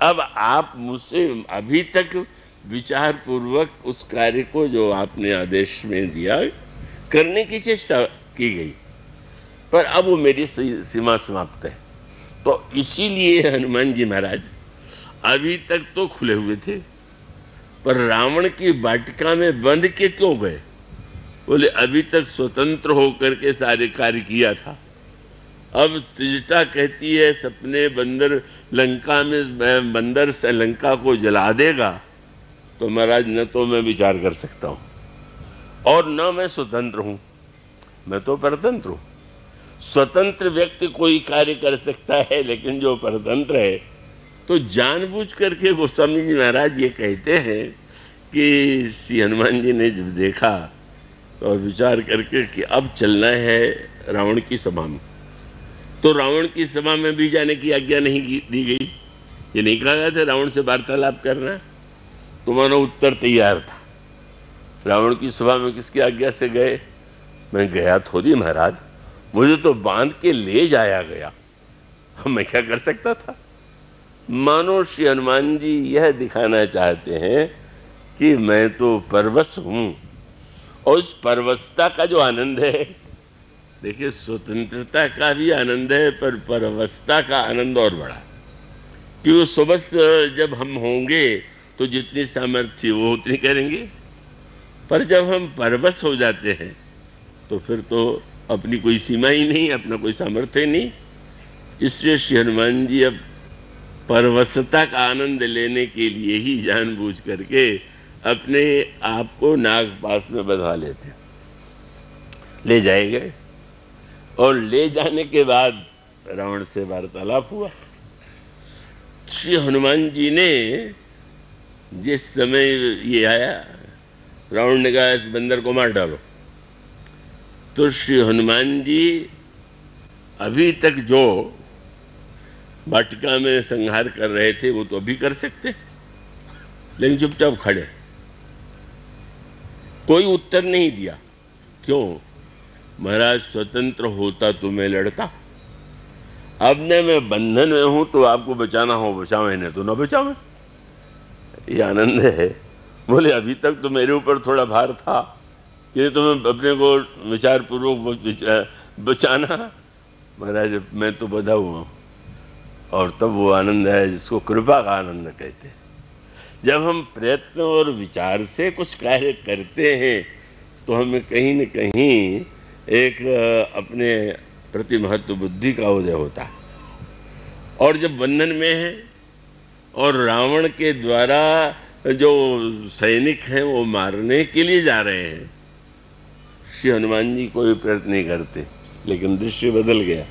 अब आप मुझसे अभी तक विचार पूर्वक उस कार्य को जो आपने आदेश में दिया करने की चेष्टा की गई, पर अब वो मेरी सीमा समाप्त है। तो इसीलिए हनुमान जी महाराज अभी तक तो खुले हुए थे, पर रावण की वाटिका में बंद के क्यों गए? बोले अभी तक स्वतंत्र होकर के सारे कार्य किया था। अब त्रिजटा कहती है सपने बंदर लंका में, बंदर से लंका को जला देगा, तो महाराज न तो मैं विचार कर सकता हूं और न मैं स्वतंत्र हूं, मैं तो परतंत्र हूं। स्वतंत्र व्यक्ति कोई कार्य कर सकता है, लेकिन जो परतंत्र है तो जानबूझ करके गोस्वामी जी महाराज ये कहते हैं कि श्री हनुमान जी ने जब देखा और विचार करके कि अब चलना है रावण की सभा में, तो रावण की सभा में भी जाने की आज्ञा नहीं दी गई। ये नहीं कहा गया था रावण से वार्तालाप करना, तो मानो उत्तर तैयार था। रावण की सभा में किसकी आज्ञा से गए? मैं गया थोड़ी महाराज, मुझे तो बांध के ले जाया गया, मैं क्या कर सकता था? मानो श्री हनुमान जी यह दिखाना चाहते हैं कि मैं तो परवश हूं, और इस परवशता का जो आनंद है, देखिए स्वतंत्रता का भी आनंद है, पर परवशता का आनंद और बड़ा। क्यों? सुबह जब हम होंगे तो जितनी सामर्थ्य वो उतनी करेंगे, पर जब हम परवश हो जाते हैं तो फिर तो अपनी कोई सीमा ही नहीं, अपना कोई सामर्थ्य नहीं। इसलिए श्री हनुमान जी अब परवशता का आनंद लेने के लिए ही जानबूझ करके अपने आप को नाग पास में बंधवा लेते, ले जाए गए। और ले जाने के बाद रावण से वार्तालाप हुआ। श्री हनुमान जी ने जिस समय ये आया, रावण ने कहा इस बंदर को मार डालो, तो श्री हनुमान जी अभी तक जो वाटिका में संहार कर रहे थे वो तो अभी कर सकते, लेकिन चुपचाप खड़े, कोई उत्तर नहीं दिया। क्यों? महाराज स्वतंत्र होता तो मैं लड़ता, अब ने मैं बंधन में हूं तो आपको बचाना हो बचावे, नहीं तो ना बचावे। ये आनंद है। बोले अभी तक तो मेरे ऊपर थोड़ा भार था कि तुम्हें अपने को विचार पूर्वक बचाना। महाराज मैं तो बधा हुआ हूं। और तब वो आनंद है जिसको कृपा का आनंद कहते हैं। जब हम प्रयत्न और विचार से कुछ कार्य करते हैं तो हमें कहीं न कहीं एक अपने प्रति महत्व बुद्धि का उदय होता है। और जब बंधन में है और रावण के द्वारा जो सैनिक हैं वो मारने के लिए जा रहे हैं, श्री हनुमान जी कोई प्रयत्न नहीं करते, लेकिन दृश्य बदल गया।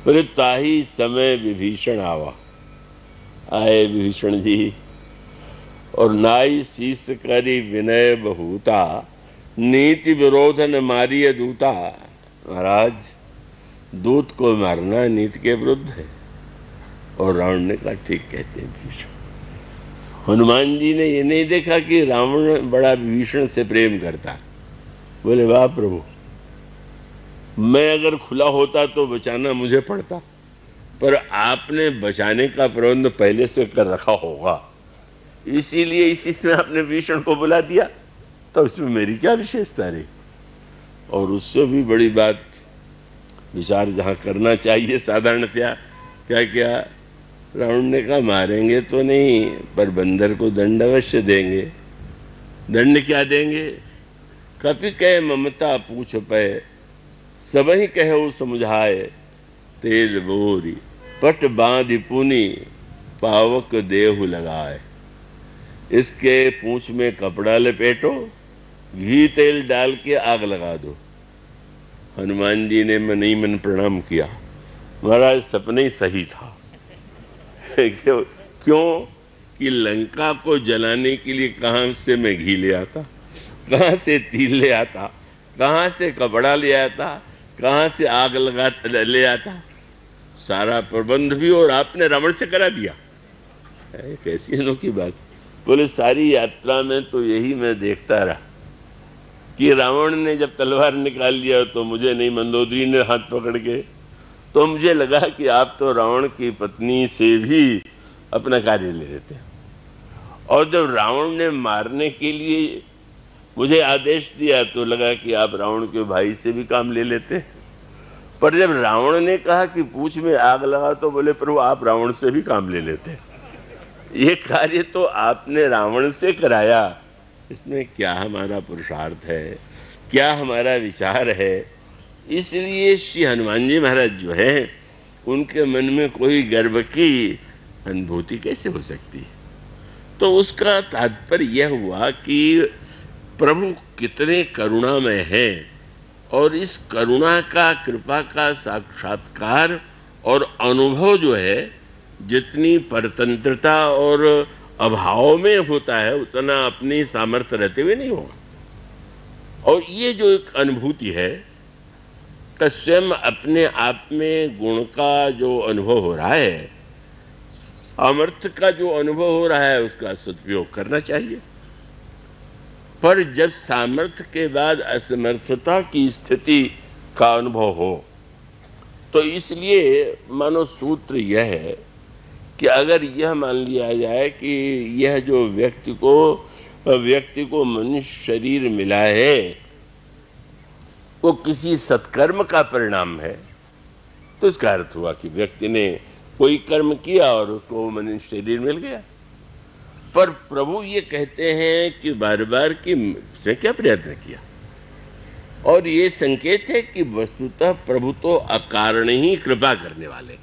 बोले ताही समय विभीषण आवा। आए विभीषण जी, और नाई शीस करी विनय बहुता, नीति विरोधन मारिय दूता। महाराज दूत को मारना नीति के विरुद्ध है। और रावण ने कहा ठीक कहते हैं विभीषण। हनुमान जी ने ये नहीं देखा कि रावण बड़ा विभीषण से प्रेम करता। बोले वाह प्रभु, मैं अगर खुला होता तो बचाना मुझे पड़ता, पर आपने बचाने का प्रबंध पहले से कर रखा होगा, इसीलिए इसी में आपने विभीषण को बुला दिया, तो इसमें मेरी क्या विशेषता रही। और उससे भी बड़ी बात, विचार जहाँ करना चाहिए साधारणतया, क्या क्या रावण ने कहा मारेंगे तो नहीं, पर बंदर को दंड अवश्य देंगे। दंड क्या देंगे? कपि कह ममता पूछ पे, सबही कहो समझाए, तेल बोरी पट बांध पुनी, पावक देहु लगाए। इसके पूंछ में कपड़ा लपेटो, घी तेल डाल के आग लगा दो। हनुमान जी ने मन ही मन प्रणाम किया। महाराज सपने ही सही था। क्यों कि लंका को जलाने के लिए कहां से मैं घी ले आता, कहां से तेल ले आता, कहां से कपड़ा ले आता, कहां से आग लगा ले आता। सारा प्रबंध भी और आपने रावण से करा दिया। कैसी अनोखी बात। बोले सारी यात्रा में तो यही मैं देखता रहा कि रावण ने जब तलवार निकाल लिया तो मुझे नहीं, मंदोदरी ने हाथ पकड़ के, तो मुझे लगा कि आप तो रावण की पत्नी से भी अपना कार्य ले लेते हैं। और जब रावण ने मारने के लिए मुझे आदेश दिया तो लगा कि आप रावण के भाई से भी काम ले लेते हैं। पर जब रावण ने कहा कि पूंछ में आग लगा तो बोले प्रभु आप रावण से भी काम ले लेते हैं। ये कार्य तो आपने रावण से कराया, इसमें क्या हमारा पुरुषार्थ है, क्या हमारा विचार है। इसलिए श्री हनुमान जी महाराज जो है, उनके मन में कोई गर्व की अनुभूति कैसे हो सकती है। तो उसका तात्पर्य यह हुआ कि प्रभु कितने करुणामय हैं, और इस करुणा का, कृपा का साक्षात्कार और अनुभव जो है, जितनी परतंत्रता और अभाव में होता है उतना अपनी सामर्थ्य रहते हुए नहीं होगा। और ये जो एक अनुभूति है का स्वयं अपने आप में गुण का जो अनुभव हो रहा है, सामर्थ्य का जो अनुभव हो रहा है, उसका सदुपयोग करना चाहिए। पर जब सामर्थ्य के बाद असमर्थता की स्थिति का अनुभव हो, तो इसलिए मानो सूत्र यह है कि अगर यह मान लिया जाए कि यह जो व्यक्ति को मनुष्य शरीर मिला है वो किसी सत्कर्म का परिणाम है, तो इसका अर्थ हुआ कि व्यक्ति ने कोई कर्म किया और उसको मनुष्य शरीर मिल गया। पर प्रभु ये कहते हैं कि बार बार कि उसने क्या प्रयत्न किया, और ये संकेत है कि वस्तुतः प्रभु तो अकारण ही कृपा करने वाले,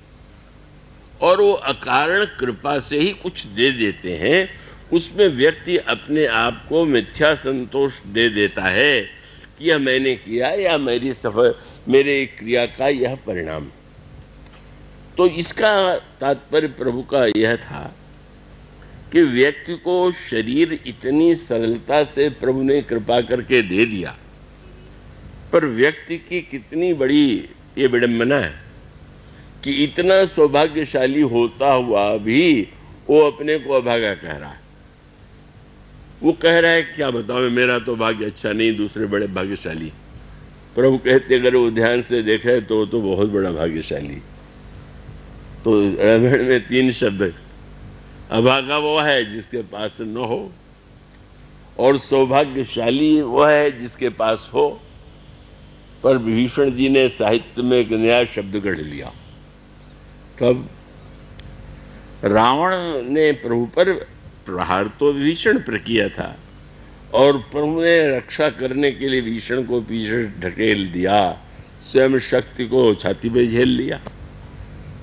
और वो अकारण कृपा से ही कुछ दे देते हैं। उसमें व्यक्ति अपने आप को मिथ्या संतोष दे देता है कि यह मैंने किया या मेरे क्रिया का यह परिणाम। तो इसका तात्पर्य प्रभु का यह था कि व्यक्ति को शरीर इतनी सरलता से प्रभु ने कृपा करके दे दिया, पर व्यक्ति की कितनी बड़ी ये विडंबना है कि इतना सौभाग्यशाली होता हुआ भी वो अपने को अभागा कह रहा है। वो कह रहा है क्या बताओ, मेरा तो भाग्य अच्छा नहीं, दूसरे बड़े भाग्यशाली। प्रभु कहते अगर वो ध्यान से देखे तो बहुत बड़ा भाग्यशाली। तो रामायण में 3 शब्द, अभागा वो है जिसके पास न हो, और सौभाग्यशाली वो है जिसके पास हो। पर विभीषण जी ने साहित्य में एक नया शब्द गढ़ लिया। कब? रावण ने प्रभु पर प्रहार तो विभीषण पर किया था, और प्रभु ने रक्षा करने के लिए विभीषण को पीछे ढकेल दिया, स्वयं शक्ति को छाती पे झेल लिया।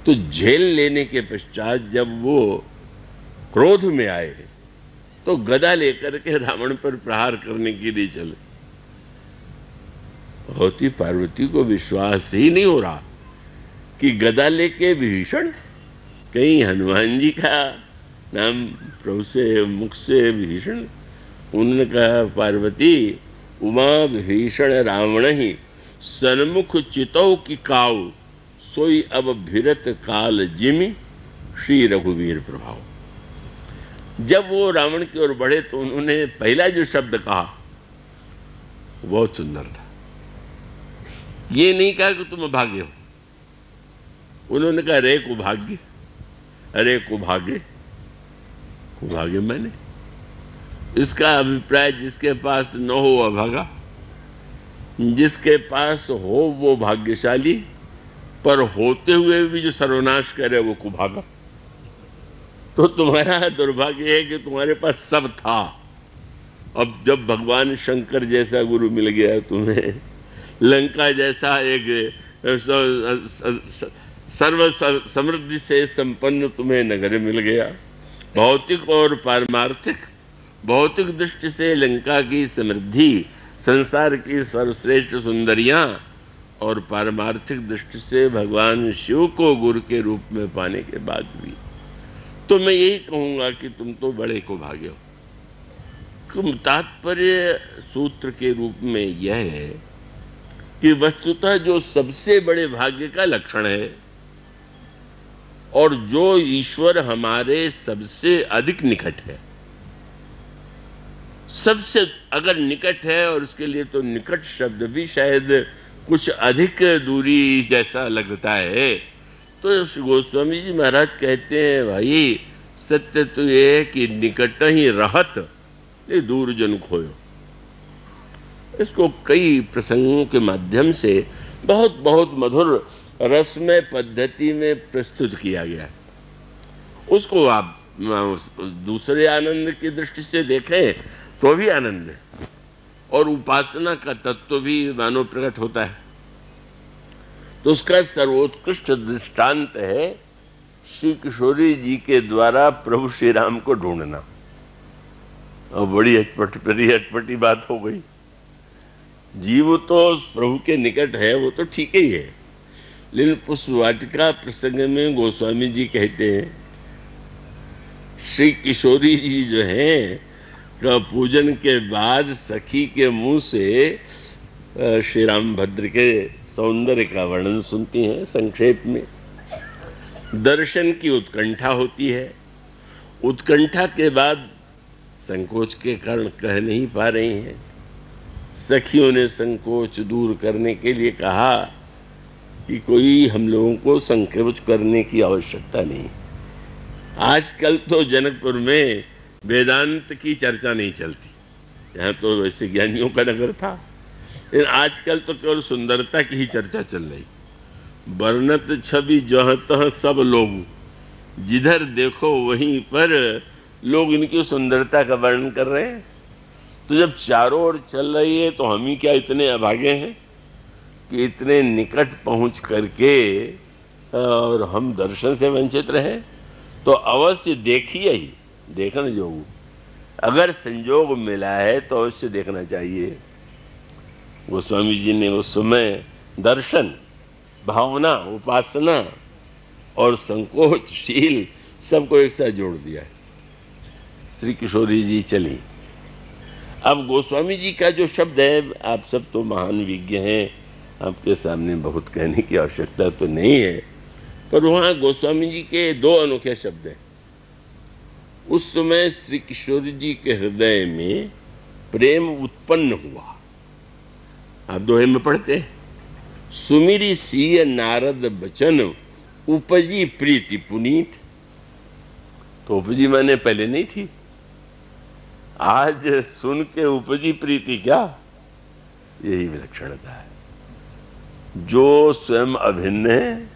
तो झेल लेने के पश्चात जब वो क्रोध में आए तो गदा लेकर के रावण पर प्रहार करने के लिए चले। होती पार्वती को विश्वास ही नहीं हो रहा कि गदा लेके विभीषण, कहीं हनुमान जी का नाम प्रभु से मुख से विभीषण। उन्होंने कहा, पार्वती उमा विभीषण रावण ही सन्मुख चितौ की काऊ, सोई अब भिरत काल जिमि श्री रघुवीर प्रभाव। जब वो रावण की ओर बढ़े तो उन्होंने पहला जो शब्द कहा बहुत सुंदर था। ये नहीं कहा कि तुम अभागे हो, उन्होंने कहा रे कुभाग्य, अरे कुभागे, कुभागे मैंने। इसका अभिप्राय जिसके पास न हो अभागा, जिसके पास हो वो भाग्यशाली, पर होते हुए भी जो सर्वनाश करे वो कुभागा। तो तुम्हारा दुर्भाग्य है कि तुम्हारे पास सब था। अब जब भगवान शंकर जैसा गुरु मिल गया तुम्हें, लंका जैसा एक सर्व समृद्धि से संपन्न तुम्हें नगर मिल गया, भौतिक और पारमार्थिक, भौतिक दृष्टि से लंका की समृद्धि, संसार की सर्वश्रेष्ठ सुंदरियां, और पारमार्थिक दृष्टि से भगवान शिव को गुरु के रूप में पाने के बाद भी, तो मैं यही कहूंगा कि तुम तो बड़े को भागे हो। तात्पर्य सूत्र के रूप में यह है कि वस्तुतः जो सबसे बड़े भाग्य का लक्षण है, और जो ईश्वर हमारे सबसे अधिक निकट है, सबसे अगर निकट है, और उसके लिए तो निकट शब्द भी शायद कुछ अधिक दूरी जैसा लगता है, तो गोस्वामी जी महाराज कहते हैं, भाई सत्य तो ये है कि निकट ही रहत ये दूर जन खोयो। इसको कई प्रसंगों के माध्यम से बहुत बहुत मधुर रसमय पद्धति में प्रस्तुत किया गया है। उसको आप दूसरे आनंद की दृष्टि से देखें तो भी आनंद है, और उपासना का तत्व भी मानो प्रकट होता है। तो उसका सर्वोत्कृष्ट दृष्टांत है श्री किशोरी जी के द्वारा प्रभु श्री राम को ढूंढना। और बड़ी अटपटी बात हो गई। जीव तो प्रभु के निकट है, वो तो ठीक ही है, लेकिन पुष्प वाटिका प्रसंग में गोस्वामी जी कहते हैं श्री किशोरी जी जो हैं का पूजन के बाद सखी के मुंह से श्री रामभद्र के सौंदर्य का वर्णन सुनती हैं। संक्षेप में दर्शन की उत्कंठा होती है, उत्कंठा के बाद संकोच के कारण कह नहीं पा रही हैं। सखियों ने संकोच दूर करने के लिए कहा कि कोई हम लोगों को संकोच करने की आवश्यकता नहीं। आजकल तो जनकपुर में वेदांत की चर्चा नहीं चलती, यहाँ तो वैसे ज्ञानियों का नगर था, लेकिन आजकल तो केवल सुंदरता की ही चर्चा चल रही। वर्णत छवि जहाँ तहाँ सब लोग, जिधर देखो वहीं पर लोग इनकी सुंदरता का वर्णन कर रहे हैं। तो जब चारों ओर चल रही है तो हम ही क्या इतने अभागे हैं कि इतने निकट पहुंच करके और हम दर्शन से वंचित रहे। तो अवश्य देखिए ही, देखना जो अगर संजोग मिला है तो अवश्य देखना चाहिए। गोस्वामी जी ने उस समय दर्शन, भावना, उपासना और संकोचशील सबको एक साथ जोड़ दिया है। श्री किशोरी जी चली। अब गोस्वामी जी का जो शब्द है, आप सब तो महान विज्ञ हैं, आपके सामने बहुत कहने की आवश्यकता तो नहीं है, पर वहाँ गोस्वामी जी के दो अनोखे शब्द हैं। उस समय श्री किशोरी जी के हृदय में प्रेम उत्पन्न हुआ। आप दोहे में पढ़ते हैं, सुमिरी सीय नारद बचन उपजी प्रीति पुनीत। तो उपजी माने पहले नहीं थी, आज सुन के उपजी प्रीति क्या? यही विलक्षणता है। जो स्वयं अभिन्न है,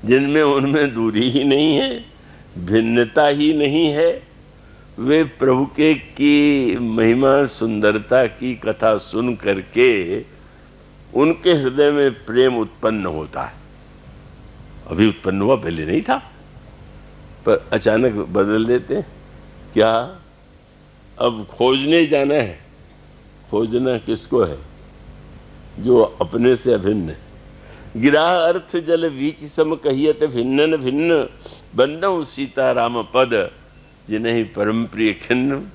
जिनमें उनमें दूरी ही नहीं है, भिन्नता ही नहीं है, वे प्रभु के की महिमा सुंदरता की कथा सुन करके उनके हृदय में प्रेम उत्पन्न होता है। अभी उत्पन्न हुआ, पहले नहीं था, पर अचानक बदल देते हैं। क्या? अब खोजने जाना है। खोजना किसको है? जो अपने से अभिन्न है। गिरा अर्थ जल वीच सम कहियत भिन्न भिन्न, बंदौ सीता राम पद जिन्हें परम प्रिय खिन्न।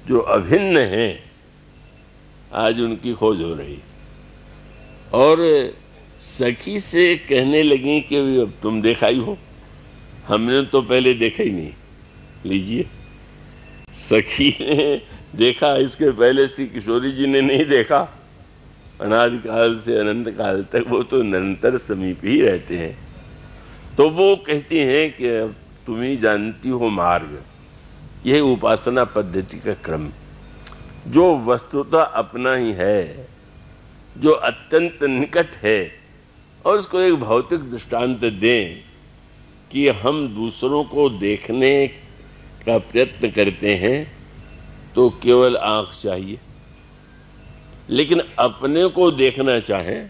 जो अभिन्न है, आज उनकी खोज हो रही। और सखी से कहने लगी कि अब तुम देखा ही हो, हमने तो पहले देखा ही नहीं। लीजिए, सखी ने देखा, इसके पहले श्री किशोरी जी ने नहीं देखा। अनादिकाल से अनंत काल तक वो तो निरंतर समीप ही रहते हैं। तो वो कहती हैं कि अब तुम ही जानती हो मार्ग। यह उपासना पद्धति का क्रम, जो वस्तुतः अपना ही है, जो अत्यंत निकट है, और उसको एक भौतिक दृष्टांत दें कि हम दूसरों को देखने का प्रयत्न करते हैं तो केवल आंख चाहिए, लेकिन अपने को देखना चाहें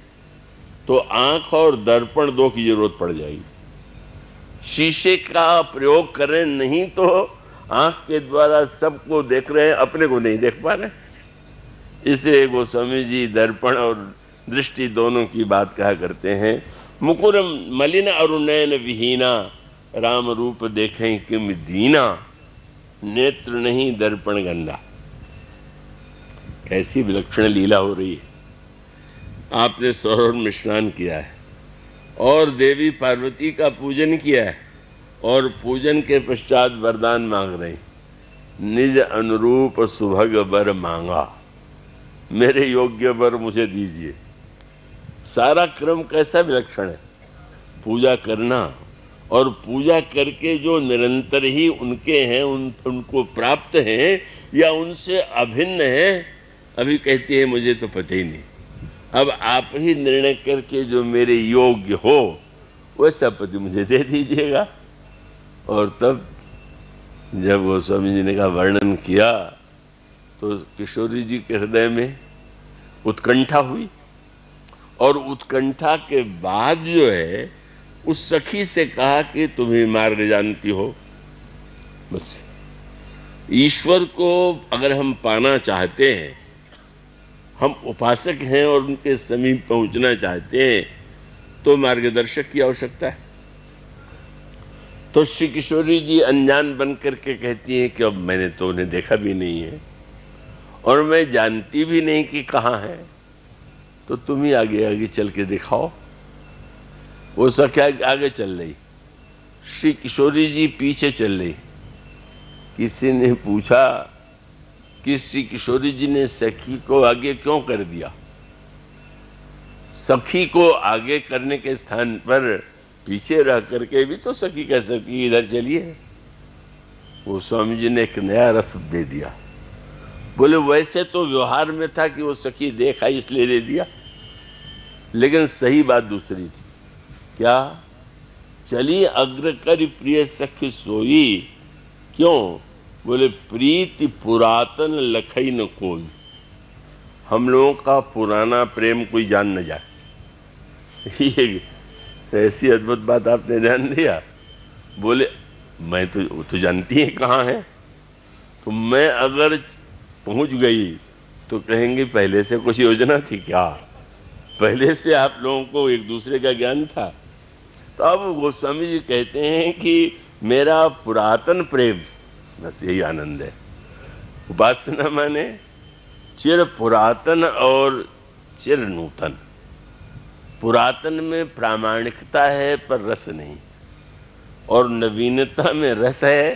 तो आंख और दर्पण दो की जरूरत पड़ जाएगी। शीशे का प्रयोग करें, नहीं तो आंख के द्वारा सबको देख रहे हैं, अपने को नहीं देख पा रहे। इसे गोस्वामी जी दर्पण और दृष्टि दोनों की बात कहा करते हैं। मुकुरम मलिन अरुणैन विहीना, राम रूप देखें किम दीना, नेत्र नहीं दर्पण गंदा। कैसी विलक्षण लीला हो रही है। आपने सरोवर में स्नान किया है और देवी पार्वती का पूजन किया है, और पूजन के पश्चात वरदान मांग रहे हैं। निज अनुरूप सुभग वर मांगा, मेरे योग्य वर मुझे दीजिए। सारा क्रम कैसा विलक्षण है। पूजा करना, और पूजा करके जो निरंतर ही उनके हैं, उनको प्राप्त हैं या उनसे अभिन्न हैं, अभी कहती है मुझे तो पता ही नहीं। अब आप ही निर्णय करके जो मेरे योग्य हो वैसा पति मुझे दे दीजिएगा। और तब जब वो स्वामी जी ने का वर्णन किया तो किशोरी जी के हृदय में उत्कंठा हुई, और उत्कंठा के बाद जो है उस सखी से कहा कि तुम्हें मार्ग जानती हो। बस ईश्वर को अगर हम पाना चाहते हैं, हम उपासक हैं और उनके समीप पहुंचना चाहते हैं, तो मार्गदर्शक की आवश्यकता है। तो श्री किशोरी जी अनजान बन करके कहती हैं कि अब मैंने तो उन्हें देखा भी नहीं है और मैं जानती भी नहीं कि कहाँ है, तो तुम ही आगे आगे चल के दिखाओ। वो सखा आगे चल रही, श्री किशोरी जी पीछे चल रही। किसी ने पूछा कि श्री किशोरी जी ने सखी को आगे क्यों कर दिया? सखी को आगे करने के स्थान पर पीछे रह करके भी तो सखी कह सकती इधर चलिए। वो स्वामी जी ने एक नया रस दे दिया। बोले वैसे तो व्यवहार में था कि वो सखी देखा इसलिए दे दिया, लेकिन सही बात दूसरी थी। क्या? चली अग्र कर प्रिय सखी सोई। क्यों? बोले प्रीति पुरातन लखई न कोई। हम लोगों का पुराना प्रेम कोई जान न जाए। ये ऐसी अद्भुत बात आपने ध्यान दिया। बोले मैं तो जानती है कहाँ है, तो मैं अगर पहुंच गई तो कहेंगे पहले से कुछ योजना थी क्या? पहले से आप लोगों को एक दूसरे का ज्ञान था? तो अब गोस्वामी जी कहते हैं कि मेरा पुरातन प्रेम, बस यही आनंद है। उपासना माने चिर पुरातन और चिर नूतन। पुरातन में प्रामाणिकता है पर रस नहीं, और नवीनता में रस है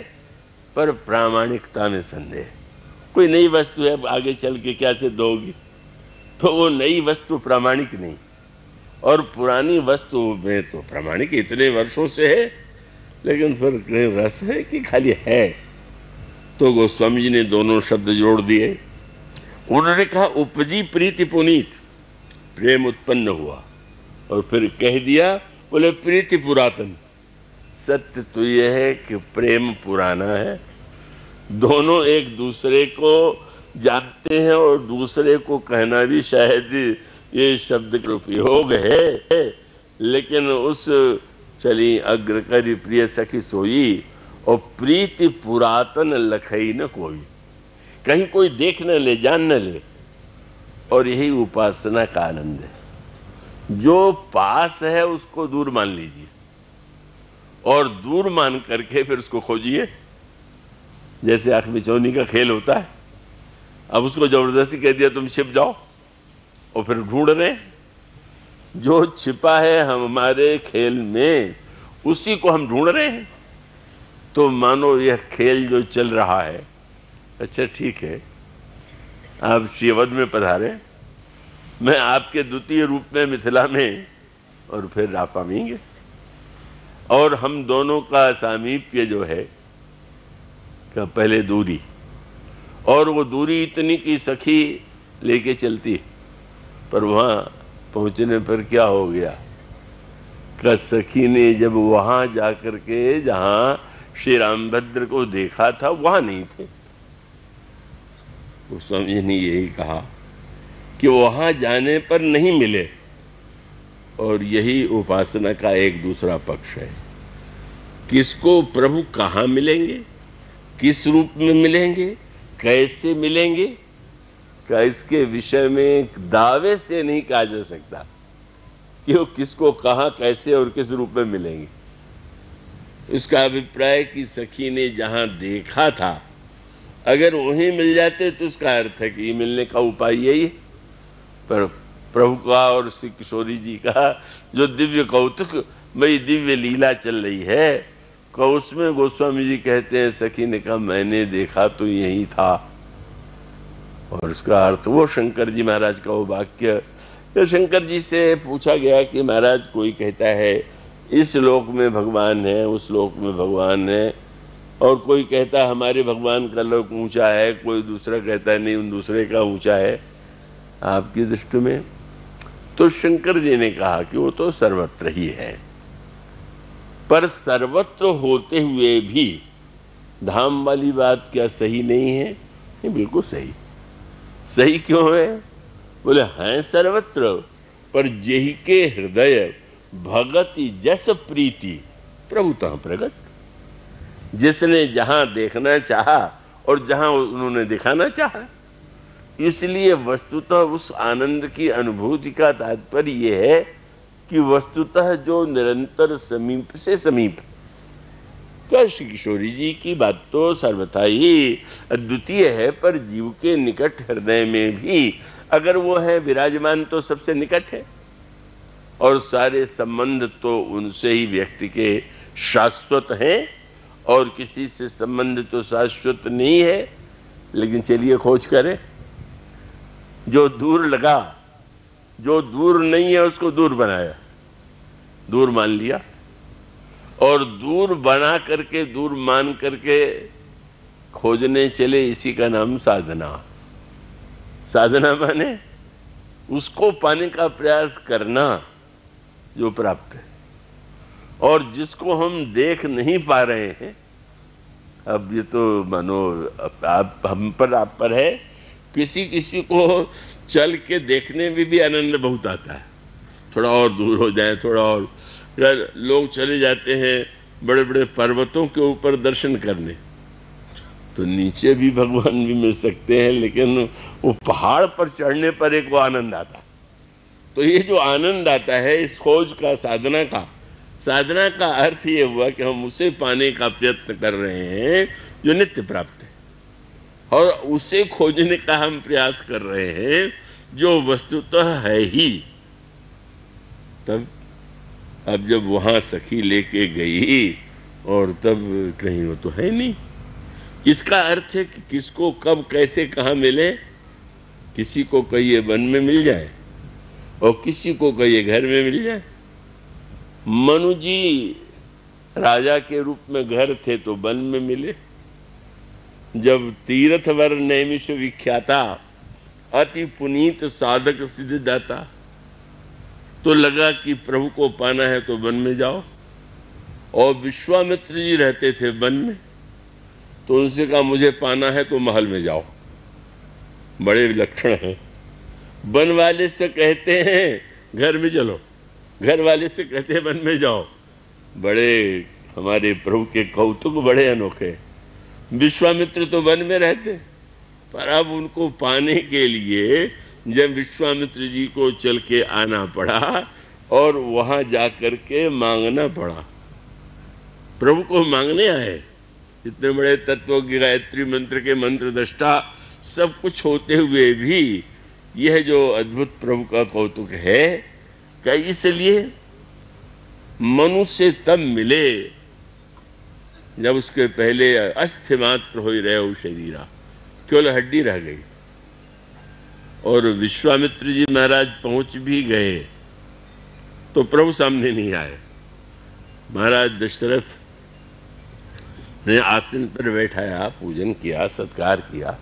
पर प्रामाणिकता में संदेह। कोई नई वस्तु है, आगे चल के क्या सिद्ध होगी? तो वो नई वस्तु प्रामाणिक नहीं, और पुरानी वस्तु में तो प्रामाणिक इतने वर्षों से है, लेकिन फिर कहीं रस है कि खाली है। तो गोस्वामी जी ने दोनों शब्द जोड़ दिए। उन्होंने कहा उपजी प्रीति पुनीत, प्रेम उत्पन्न हुआ, और फिर कह दिया, बोले प्रीति पुरातन। सत्य तो यह है कि प्रेम पुराना है, दोनों एक दूसरे को जानते हैं, और दूसरे को कहना भी शायद ये शब्द का उपयोग है, लेकिन उस चली अग्र करी प्रिय सखी सोई, और प्रीति पुरातन लखई न कोई, कहीं कोई देख न ले, जान न ले। और यही उपासना का आनंद है। जो पास है उसको दूर मान लीजिए, और दूर मान करके फिर उसको खोजिए। जैसे आंख बिचौनी का खेल होता है, अब उसको जबरदस्ती कह दिया तुम छिप जाओ, और फिर ढूंढ रहे। जो छिपा है हमारे खेल में, उसी को हम ढूंढ रहे हैं। तो मानो यह खेल जो चल रहा है, अच्छा ठीक है, आप श्रीवद में पधारे, मैं आपके द्वितीय रूप में मिथिला में, और फिर आप पाएंगे। और हम दोनों का सामीप्य जो है, का पहले दूरी, और वो दूरी इतनी कि सखी लेके चलती, पर वहां पहुंचने पर क्या हो गया, का सखी ने जब वहां जाकर के जहां श्री रामभद्र को देखा था वहां नहीं थे। गोस्वामी जी ने यही कहा कि वहां जाने पर नहीं मिले। और यही उपासना का एक दूसरा पक्ष है। किसको प्रभु कहाँ मिलेंगे, किस रूप में मिलेंगे, कैसे मिलेंगे, का इसके विषय में दावे से नहीं कहा जा सकता कि वो किसको कहाँ कैसे और किस रूप में मिलेंगे। इसका अभिप्राय कि सखी ने जहां देखा था, अगर वहीं मिल जाते तो उसका अर्थ है कि मिलने का उपाय यही है। पर प्रभु का और श्री किशोरी जी का जो दिव्य कौतुक मई दिव्य लीला चल रही है, को उसमें गोस्वामी जी कहते हैं सखी ने कहा मैंने देखा तो यही था। और उसका अर्थ वो शंकर जी महाराज का वो वाक्य, तो शंकर जी से पूछा गया कि महाराज कोई कहता है इस लोक में भगवान है, उस लोक में भगवान है, और कोई कहता है हमारे भगवान का लोक ऊंचा है, कोई दूसरा कहता है नहीं उन दूसरे का ऊंचा है आपकी दृष्टि में। तो शंकर जी ने कहा कि वो तो सर्वत्र ही है, पर सर्वत्र होते हुए भी धाम वाली बात क्या सही नहीं है? नहीं, बिल्कुल सही। सही क्यों है? बोले हैं सर्वत्र, पर जेहि के हृदय भगति जस प्रीति प्रभुतः प्रगट। जिसने जहां देखना चाहा और जहां उन्होंने दिखाना चाहा, इसलिए वस्तुतः उस आनंद की अनुभूति का तात्पर्य यह है कि वस्तुतः जो निरंतर समीप से समीप, क्या श्री किशोरी जी की बात तो सर्वथा ही अद्वितीय है, पर जीव के निकट हृदय में भी अगर वो है विराजमान तो सबसे निकट है, और सारे संबंध तो उनसे ही व्यक्ति के शाश्वत हैं, और किसी से संबंध तो शाश्वत नहीं है। लेकिन चलिए खोज करें, जो दूर लगा, जो दूर नहीं है उसको दूर बनाया, दूर मान लिया, और दूर बना करके दूर मान करके खोजने चले, इसी का नाम साधना। साधना माने उसको पाने का प्रयास करना जो प्राप्त है, और जिसको हम देख नहीं पा रहे हैं। अब ये तो मानो आप हम पर आप पर है, किसी किसी को चल के देखने में भी आनंद बहुत आता है, थोड़ा और दूर हो जाए, थोड़ा और। लोग चले जाते हैं बड़े बड़े पर्वतों के ऊपर दर्शन करने, तो नीचे भी भगवान भी मिल सकते हैं, लेकिन वो पहाड़ पर चढ़ने पर एक वो आनंद आता है। तो ये जो आनंद आता है इस खोज का, साधना का अर्थ ये हुआ कि हम उसे पाने का प्रयत्न कर रहे हैं जो नित्य प्राप्त है, और उसे खोजने का हम प्रयास कर रहे हैं जो वस्तुतः है ही। तब अब जब वहां सखी लेके गई और तब कहीं वो तो है नहीं। इसका अर्थ है कि किसको कब कैसे कहाँ मिले। किसी को कहिए वन में मिल जाए, और किसी को कहिए घर में मिल जाए। मनु जी राजा के रूप में घर थे तो वन में मिले। जब तीर्थवर नैमिष विख्याता अति पुनीत साधक सिद्ध दाता, तो लगा कि प्रभु को पाना है तो वन में जाओ। और विश्वामित्र जी रहते थे वन में, तो उनसे कहा मुझे पाना है तो महल में जाओ। बड़े लक्षण हैं। वन वाले से कहते हैं घर में चलो, घर वाले से कहते हैं वन में जाओ। बड़े हमारे प्रभु के कौतुक बड़े अनोखे। विश्वामित्र तो वन में रहते, पर अब उनको पाने के लिए जब विश्वामित्र जी को चल के आना पड़ा और वहां जाकर के मांगना पड़ा। प्रभु को मांगने आए। इतने बड़े तत्व की गायत्री मंत्र के मंत्र दृष्टा सब कुछ होते हुए भी यह जो अद्भुत प्रभु का कौतुक है, क्या इसलिए मनु से तब मिले जब उसके पहले अस्थि मात्र हो ही रहे हो शरीरा, केवल हड्डी रह गई। और विश्वामित्र जी महाराज पहुंच भी गए तो प्रभु सामने नहीं आए। महाराज दशरथ ने आसन पर बैठाया, पूजन किया, सत्कार किया,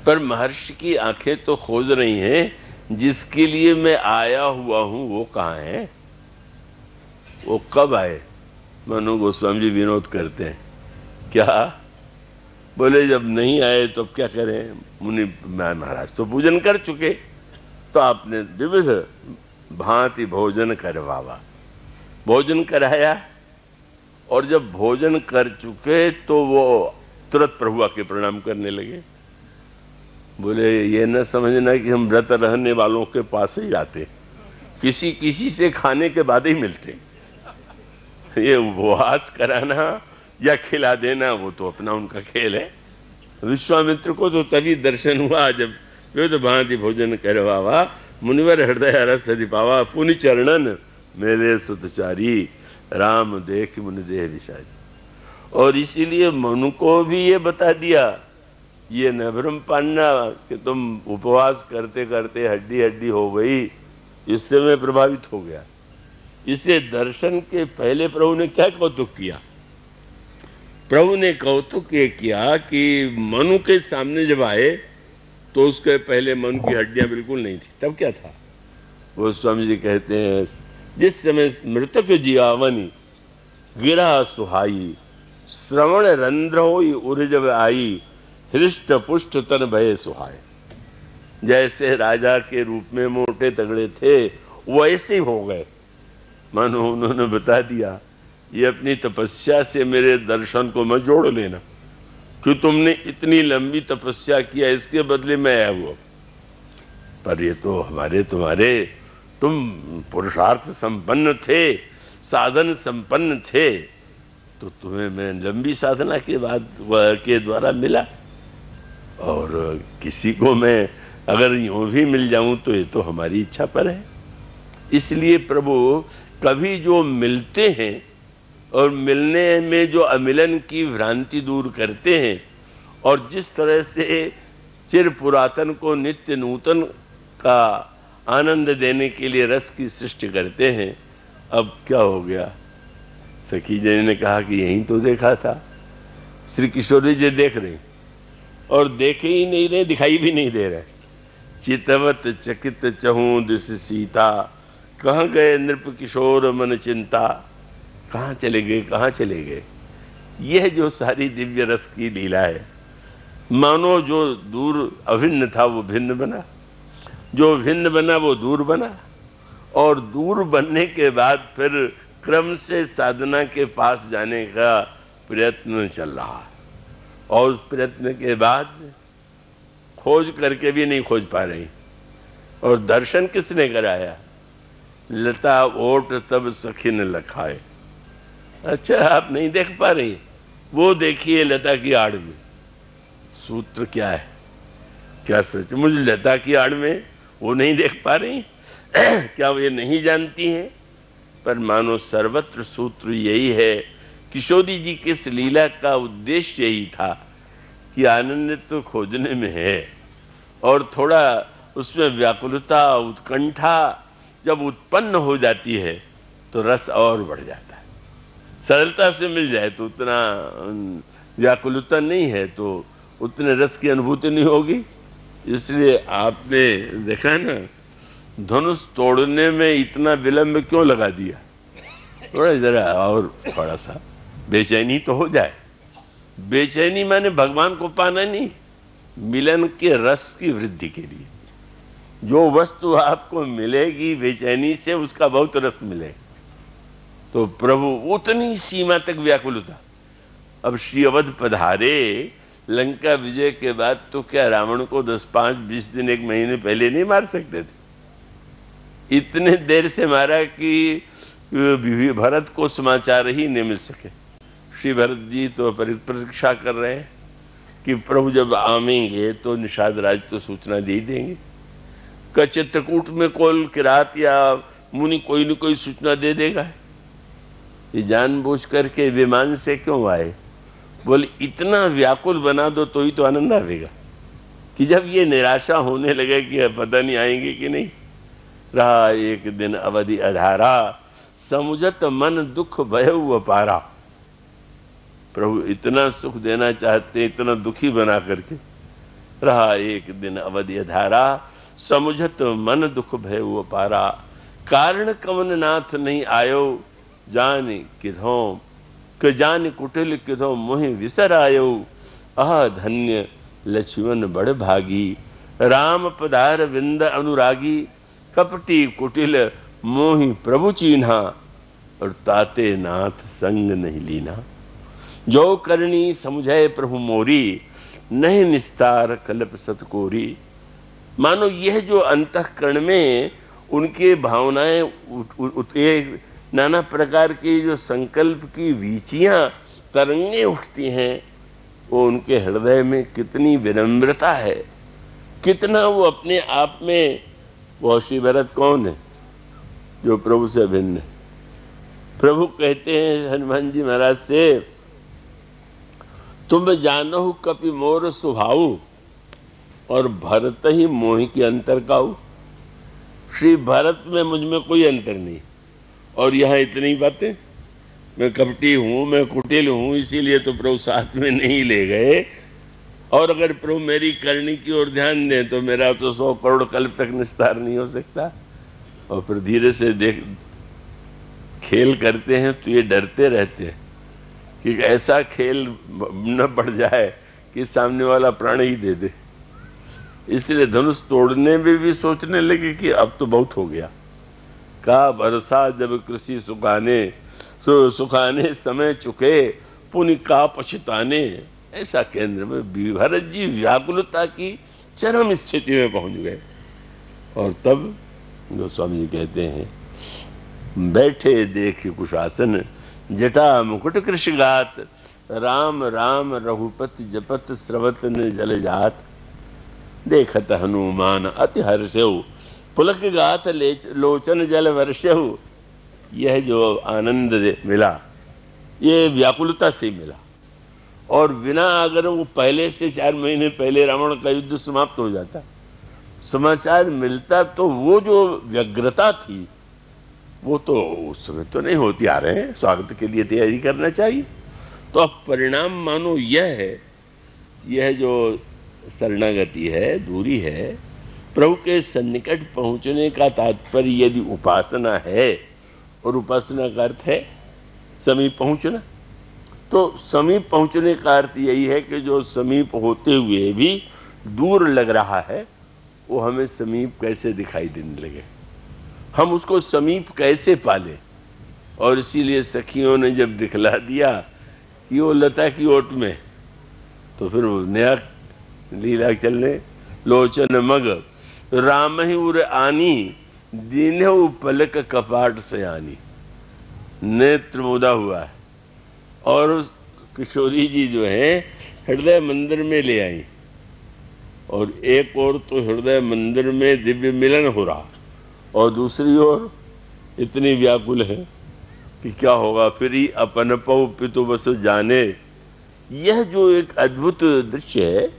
पर महर्षि की आंखें तो खोज रही हैं जिसके लिए मैं आया हुआ हूं वो कहाँ है, वो कब आए। मनु गोस्वामी जी विनोद करते हैं, क्या बोले जब नहीं आए तो अब क्या करें। मुनि महाराज तो पूजन कर चुके, तो आपने दिवस भांति भोजन करवावा, भोजन कराया। और जब भोजन कर चुके तो वो तुरंत प्रभु आके प्रणाम करने लगे। बोले ये न समझना कि हम व्रत रहने वालों के पास ही जाते, किसी किसी से खाने के बाद ही मिलते। ये उपवास कराना या खिला देना वो तो अपना उनका खेल है। विश्वामित्र को तो तभी दर्शन हुआ जब वे तो भांति भोजन करवावा, मुनिवर हृदय रस अधिपावा, पुनि चरणन मेरे सुतचारी, राम देख मुनि देह विषारी। और इसीलिए मनु को भी ये बता दिया, ये न भ्रम पाना कि तुम उपवास करते करते हड्डी हड्डी हो गई, इससे मैं प्रभावित हो गया। इसे दर्शन के पहले प्रभु ने क्या कौतुक किया। प्रभु ने कौतुक ये किया कि मनु के सामने जब आए तो उसके पहले मनु की हड्डियां बिल्कुल नहीं थी। तब क्या था। वो स्वामी जी कहते हैं, जिस समय मृतक जियावनी गिरा सुहाई, श्रवण रंध्र होई उर जब आई, हृष्ट पुष्ट तन भय सुहाय। जैसे राजा के रूप में मोटे तगड़े थे वैसे ही हो गए। मानो उन्होंने बता दिया, ये अपनी तपस्या से मेरे दर्शन को मत जोड़ लेना कि तुमने इतनी लंबी तपस्या किया, इसके बदले में आया हुआ। पर ये तो हमारे तुम्हारे, तुम पुरुषार्थ संपन्न थे, साधन संपन्न थे, तो तुम्हें मैं लंबी साधना के बाद के द्वारा मिला। और किसी को मैं अगर यूं भी मिल जाऊं तो ये तो हमारी इच्छा पर है। इसलिए प्रभु कभी जो मिलते हैं और मिलने में जो अमिलन की भ्रांति दूर करते हैं, और जिस तरह से चिर पुरातन को नित्य नूतन का आनंद देने के लिए रस की सृष्टि करते हैं, अब क्या हो गया। सखी जी ने कहा कि यही तो देखा था। श्री किशोरी जी देख रहे और देखे ही नहीं रहे, दिखाई भी नहीं दे रहे। चितवत चकित चहूं दिस सीता, कहाँ गए नृप किशोर मन चिंता। कहाँ चले गए, कहाँ चले गए। यह जो सारी दिव्य रस की लीला है, मानो जो दूर अभिन्न था वो भिन्न बना, जो भिन्न बना वो दूर बना, और दूर बनने के बाद फिर क्रम से साधना के पास जाने का प्रयत्न चल रहा है। और उस प्रयत्न के बाद खोज करके भी नहीं खोज पा रही। और दर्शन किसने कराया। लता ओट तब सखी न लखाए। अच्छा, आप नहीं देख पा रही, वो देखिए लता की आड़ में। सूत्र क्या है, क्या सचमुच लता की आड़ में वो नहीं देख पा रही। क्या वो ये नहीं जानती हैं। पर मानो सर्वत्र सूत्र यही है। किशोरी जी की इस लीला का उद्देश्य यही था कि आनंद तो खोजने में है, और थोड़ा उसमें व्याकुलता, उत्कंठा, जब उत्पन्न हो जाती है तो रस और बढ़ जाता है। सरलता से मिल जाए तो उतना व्याकुलता नहीं है तो उतने रस की अनुभूति नहीं होगी। इसलिए आपने देखा ना, धनुष तोड़ने में इतना विलंब क्यों लगा दिया? थोड़ा जरा और थोड़ा सा बेचैनी तो हो जाए। बेचैनी माने भगवान को पाना नहीं, मिलन के रस की वृद्धि के लिए। जो वस्तु आपको मिलेगी बेचैनी से, उसका बहुत रस मिलेगा। तो प्रभु उतनी सीमा तक व्याकुलता। अब श्री अवध पधारे लंका विजय के बाद, तो क्या रावण को 10, 5, 20 दिन, 1 महीने पहले नहीं मार सकते थे? इतने देर से मारा कि भरत को समाचार ही नहीं मिल सके। श्री भरत जी तो प्रतीक्षा कर रहे हैं कि प्रभु जब आवेंगे तो निषाद राज तो सूचना दे देंगे। का चित्रकूट में कोल किरात या मुनि कोई न कोई सूचना दे देगा। ये जानबूझ करके विमान से क्यों आए? बोले इतना व्याकुल बना दो तो ही तो आनंद आएगा, कि जब ये निराशा होने लगे कि पता नहीं आएंगे कि नहीं। रहा एक दिन अवधि अधारा, समुझत मन दुख भयउ अपारा। प्रभु इतना सुख देना चाहते, इतना दुखी बना करके। रहा एक दिन अवधि अधारा, समुझत मन दुख भयउ अपारा। कारण कवन नाथ नहीं आयो, जान किधों के जान कुटिल किधों मोहि विसर आयो। आह धन्य लक्ष्मण बड़ भागी, राम पधार विंद अनुरागी। कपटी कुटिल मोहि प्रभु चीन्हा, और ताते नाथ संग नहीं लीना। जो करनी समझे प्रभु मोरी, नहीं निस्तार कल्प सतकोरी। मानो यह जो अंतःकरण में उनके भावनाएं नाना प्रकार की जो संकल्प की वीचियां तरंगे उठती हैं, वो उनके हृदय में कितनी विनम्रता है, कितना वो अपने आप में। वो श्री भरत कौन है जो प्रभु से भिन्न है? प्रभु कहते हैं हनुमान जी महाराज से, तुम जानहु कपि मोर स्वभाव, और भरत ही मोहि की अंतर काऊ। श्री भरत में मुझ में कोई अंतर नहीं, और यहाँ इतनी बातें। मैं कपटी हूं, मैं कुटिल हूं, इसीलिए तो प्रभु साथ में नहीं ले गए। और अगर प्रभु मेरी करनी की ओर ध्यान दें तो मेरा तो 100 करोड़ कल्प तक निस्तार नहीं हो सकता। और फिर धीरे से देख खेल करते हैं तो ये डरते रहते हैं कि ऐसा खेल न बढ़ जाए कि सामने वाला प्राण ही दे दे। इसलिए धनुष तोड़ने में भी सोचने लगे कि अब तो बहुत हो गया। का भरोसा जब कृषि सुखाने समय चुके, पुण्य का पछताने। ऐसा केंद्र में भरत जी व्याकुलता की चरम स्थिति में पहुंच गए। और तब गोस्वामी जी कहते हैं, बैठे देख कुशासन, जटा मुकुट कृषगात। राम राम रघुपति जपत, स्रवत न जल जात। देखत हनुमान अति हर्षेउ, पुलक गात लोचन जल वर्षेउ। यह जो आनंद मिला, ये व्याकुलता से मिला। और बिना अगर वो पहले से 4 महीने पहले रावण का युद्ध समाप्त हो जाता, समाचार मिलता, तो वो जो व्यग्रता थी वो तो उस समय तो नहीं होती। आ रहे हैं, स्वागत के लिए तैयारी करना चाहिए। तो अब परिणाम मानो यह जो शरणागति है, दूरी है, प्रभु के सन्निकट पहुंचने का तात्पर्य यदि उपासना है, और उपासना का अर्थ है समीप पहुंचना, तो समीप पहुंचने का अर्थ यही है कि जो समीप होते हुए भी दूर लग रहा है, वो हमें समीप कैसे दिखाई देने लगे, हम उसको समीप कैसे पालें। और इसीलिए सखियों ने जब दिखला दिया कि वो लता की ओट में, तो फिर वो नया लीला चलने। लोचन मग राम ही उर आनी, दीन्हु पलक कपाट सयानी। नेत्र मुदा हुआ है, और किशोरी जी जो है हृदय मंदिर में ले आई, और एक ओर तो हृदय मंदिर में दिव्य मिलन हो रहा, और दूसरी ओर इतनी व्याकुल है कि क्या होगा। फिर ही अपन पौ पितु बस जाने। यह जो एक अद्भुत दृश्य है,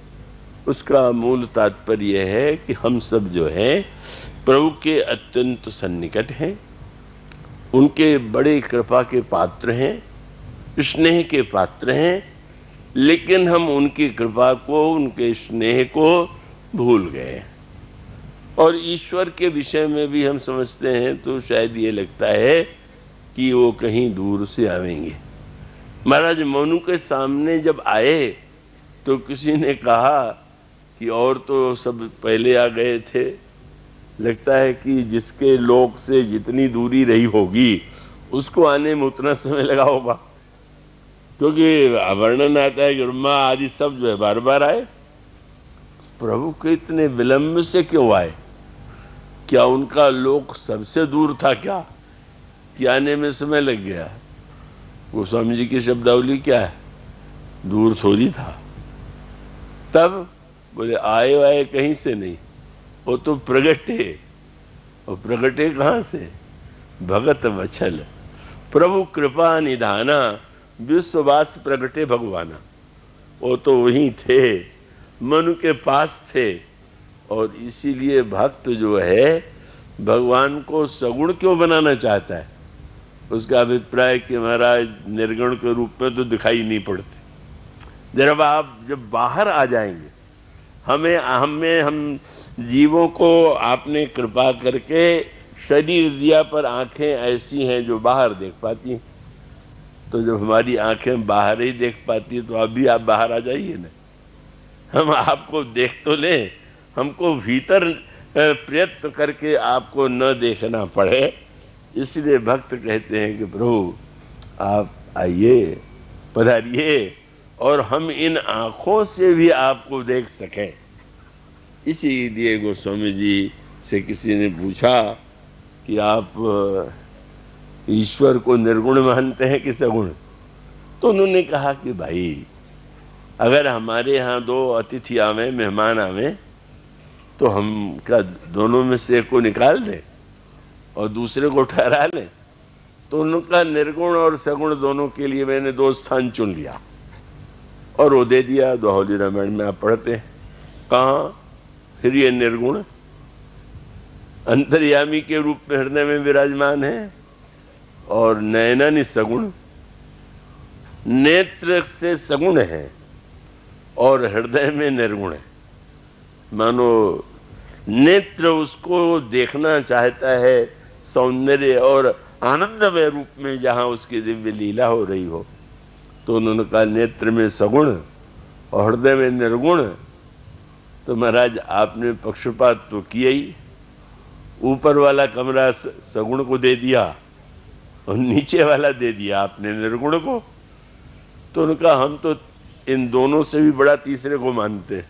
उसका मूल तात्पर्य है कि हम सब जो है प्रभु के अत्यंत सन्निकट हैं, उनके बड़े कृपा के पात्र हैं, स्नेह के पात्र हैं, लेकिन हम उनकी कृपा को, उनके स्नेह को भूल गए। और ईश्वर के विषय में भी हम समझते हैं तो शायद ये लगता है कि वो कहीं दूर से आवेंगे। महाराज मनु के सामने जब आए तो किसी ने कहा कि और तो सब पहले आ गए थे, लगता है कि जिसके लोक से जितनी दूरी रही होगी उसको आने में उतना समय लगा होगा, क्योंकि वर्णन आता है कि ब्रह्मा आदि सब जो है बार बार आए। प्रभु के इतने विलंब से क्यों आए? क्या उनका लोक सबसे दूर था क्या कि आने में समय लग गया? गोस्वामी जी की शब्दावली क्या है? दूर थोड़ी था। तब बोले आए कहीं से नहीं, वो तो प्रगटे। और प्रगटे कहाँ से? भगत वचल प्रभु कृपा निधाना विश्ववास प्रगटे भगवाना। वो तो वहीं थे, मनु के पास थे। और इसीलिए भक्त जो है भगवान को सगुण क्यों बनाना चाहता है? उसका अभिप्राय कि महाराज निर्गुण के रूप में तो दिखाई नहीं पड़ते। जब बाहर आ जाएंगे, हम जीवों को आपने कृपा करके शरीर दिया, पर आंखें ऐसी हैं जो बाहर देख पाती हैं। तो जब हमारी आंखें बाहर ही देख पाती है तो अभी आप बाहर आ जाइए ना, हम आपको देख तो लें, हमको भीतर प्रयत्न करके आपको न देखना पड़े। इसलिए भक्त कहते हैं कि प्रभु आप आइए, पधारिए, और हम इन आँखों से भी आपको देख सकें। इसीलिए गोस्वामी जी से किसी ने पूछा कि आप ईश्वर को निर्गुण मानते हैं कि सगुण? तो उन्होंने कहा कि भाई अगर हमारे यहाँ दो अतिथि आवे, मेहमान आवे, तो हम क्या दोनों में से एक को निकाल दें और दूसरे को ठहरा लें? तो उनका निर्गुण और सगुण दोनों के लिए मैंने दो स्थान चुन लिया और वो दे दिया। दोहौली रामायण में आप पढ़ते हैं। कहाँ? फिर ये निर्गुण अंतर्यामी के रूप में हृदय में विराजमान है, और नयनन सगुण, नेत्र से सगुण है और हृदय में निर्गुण है। मानो नेत्र उसको देखना चाहता है सौंदर्य और आनंदमय रूप में, जहाँ उसकी दिव्य लीला हो रही हो। तो उन्होंने कहा नेत्र में सगुण और हृदय में निर्गुण। तो महाराज आपने पक्षपात तो किया ही, ऊपर वाला कमरा सगुण को दे दिया और नीचे वाला दे दिया आपने निर्गुण को। तो उनका हम तो इन दोनों से भी बड़ा तीसरे को मानते हैं।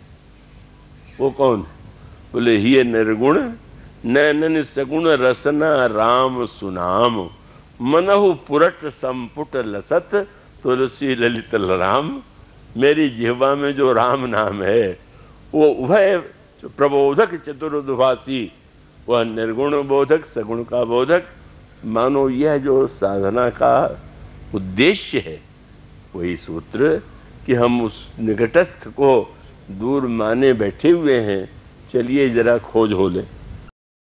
वो कौन? बोले ही निर्गुण नैनन सगुण रसना राम सुनाम, मनहु पुरट संपुट लसत तुलसी ललित राम। मेरी जिह्वा में जो राम नाम है वो उभय प्रबोधक चतुर्दुभासी, वह निर्गुण बोधक सगुण का बोधक। मानो यह जो साधना का उद्देश्य है वही सूत्र कि हम उस निकटस्थ को दूर माने बैठे हुए हैं, चलिए जरा खोज हो ले।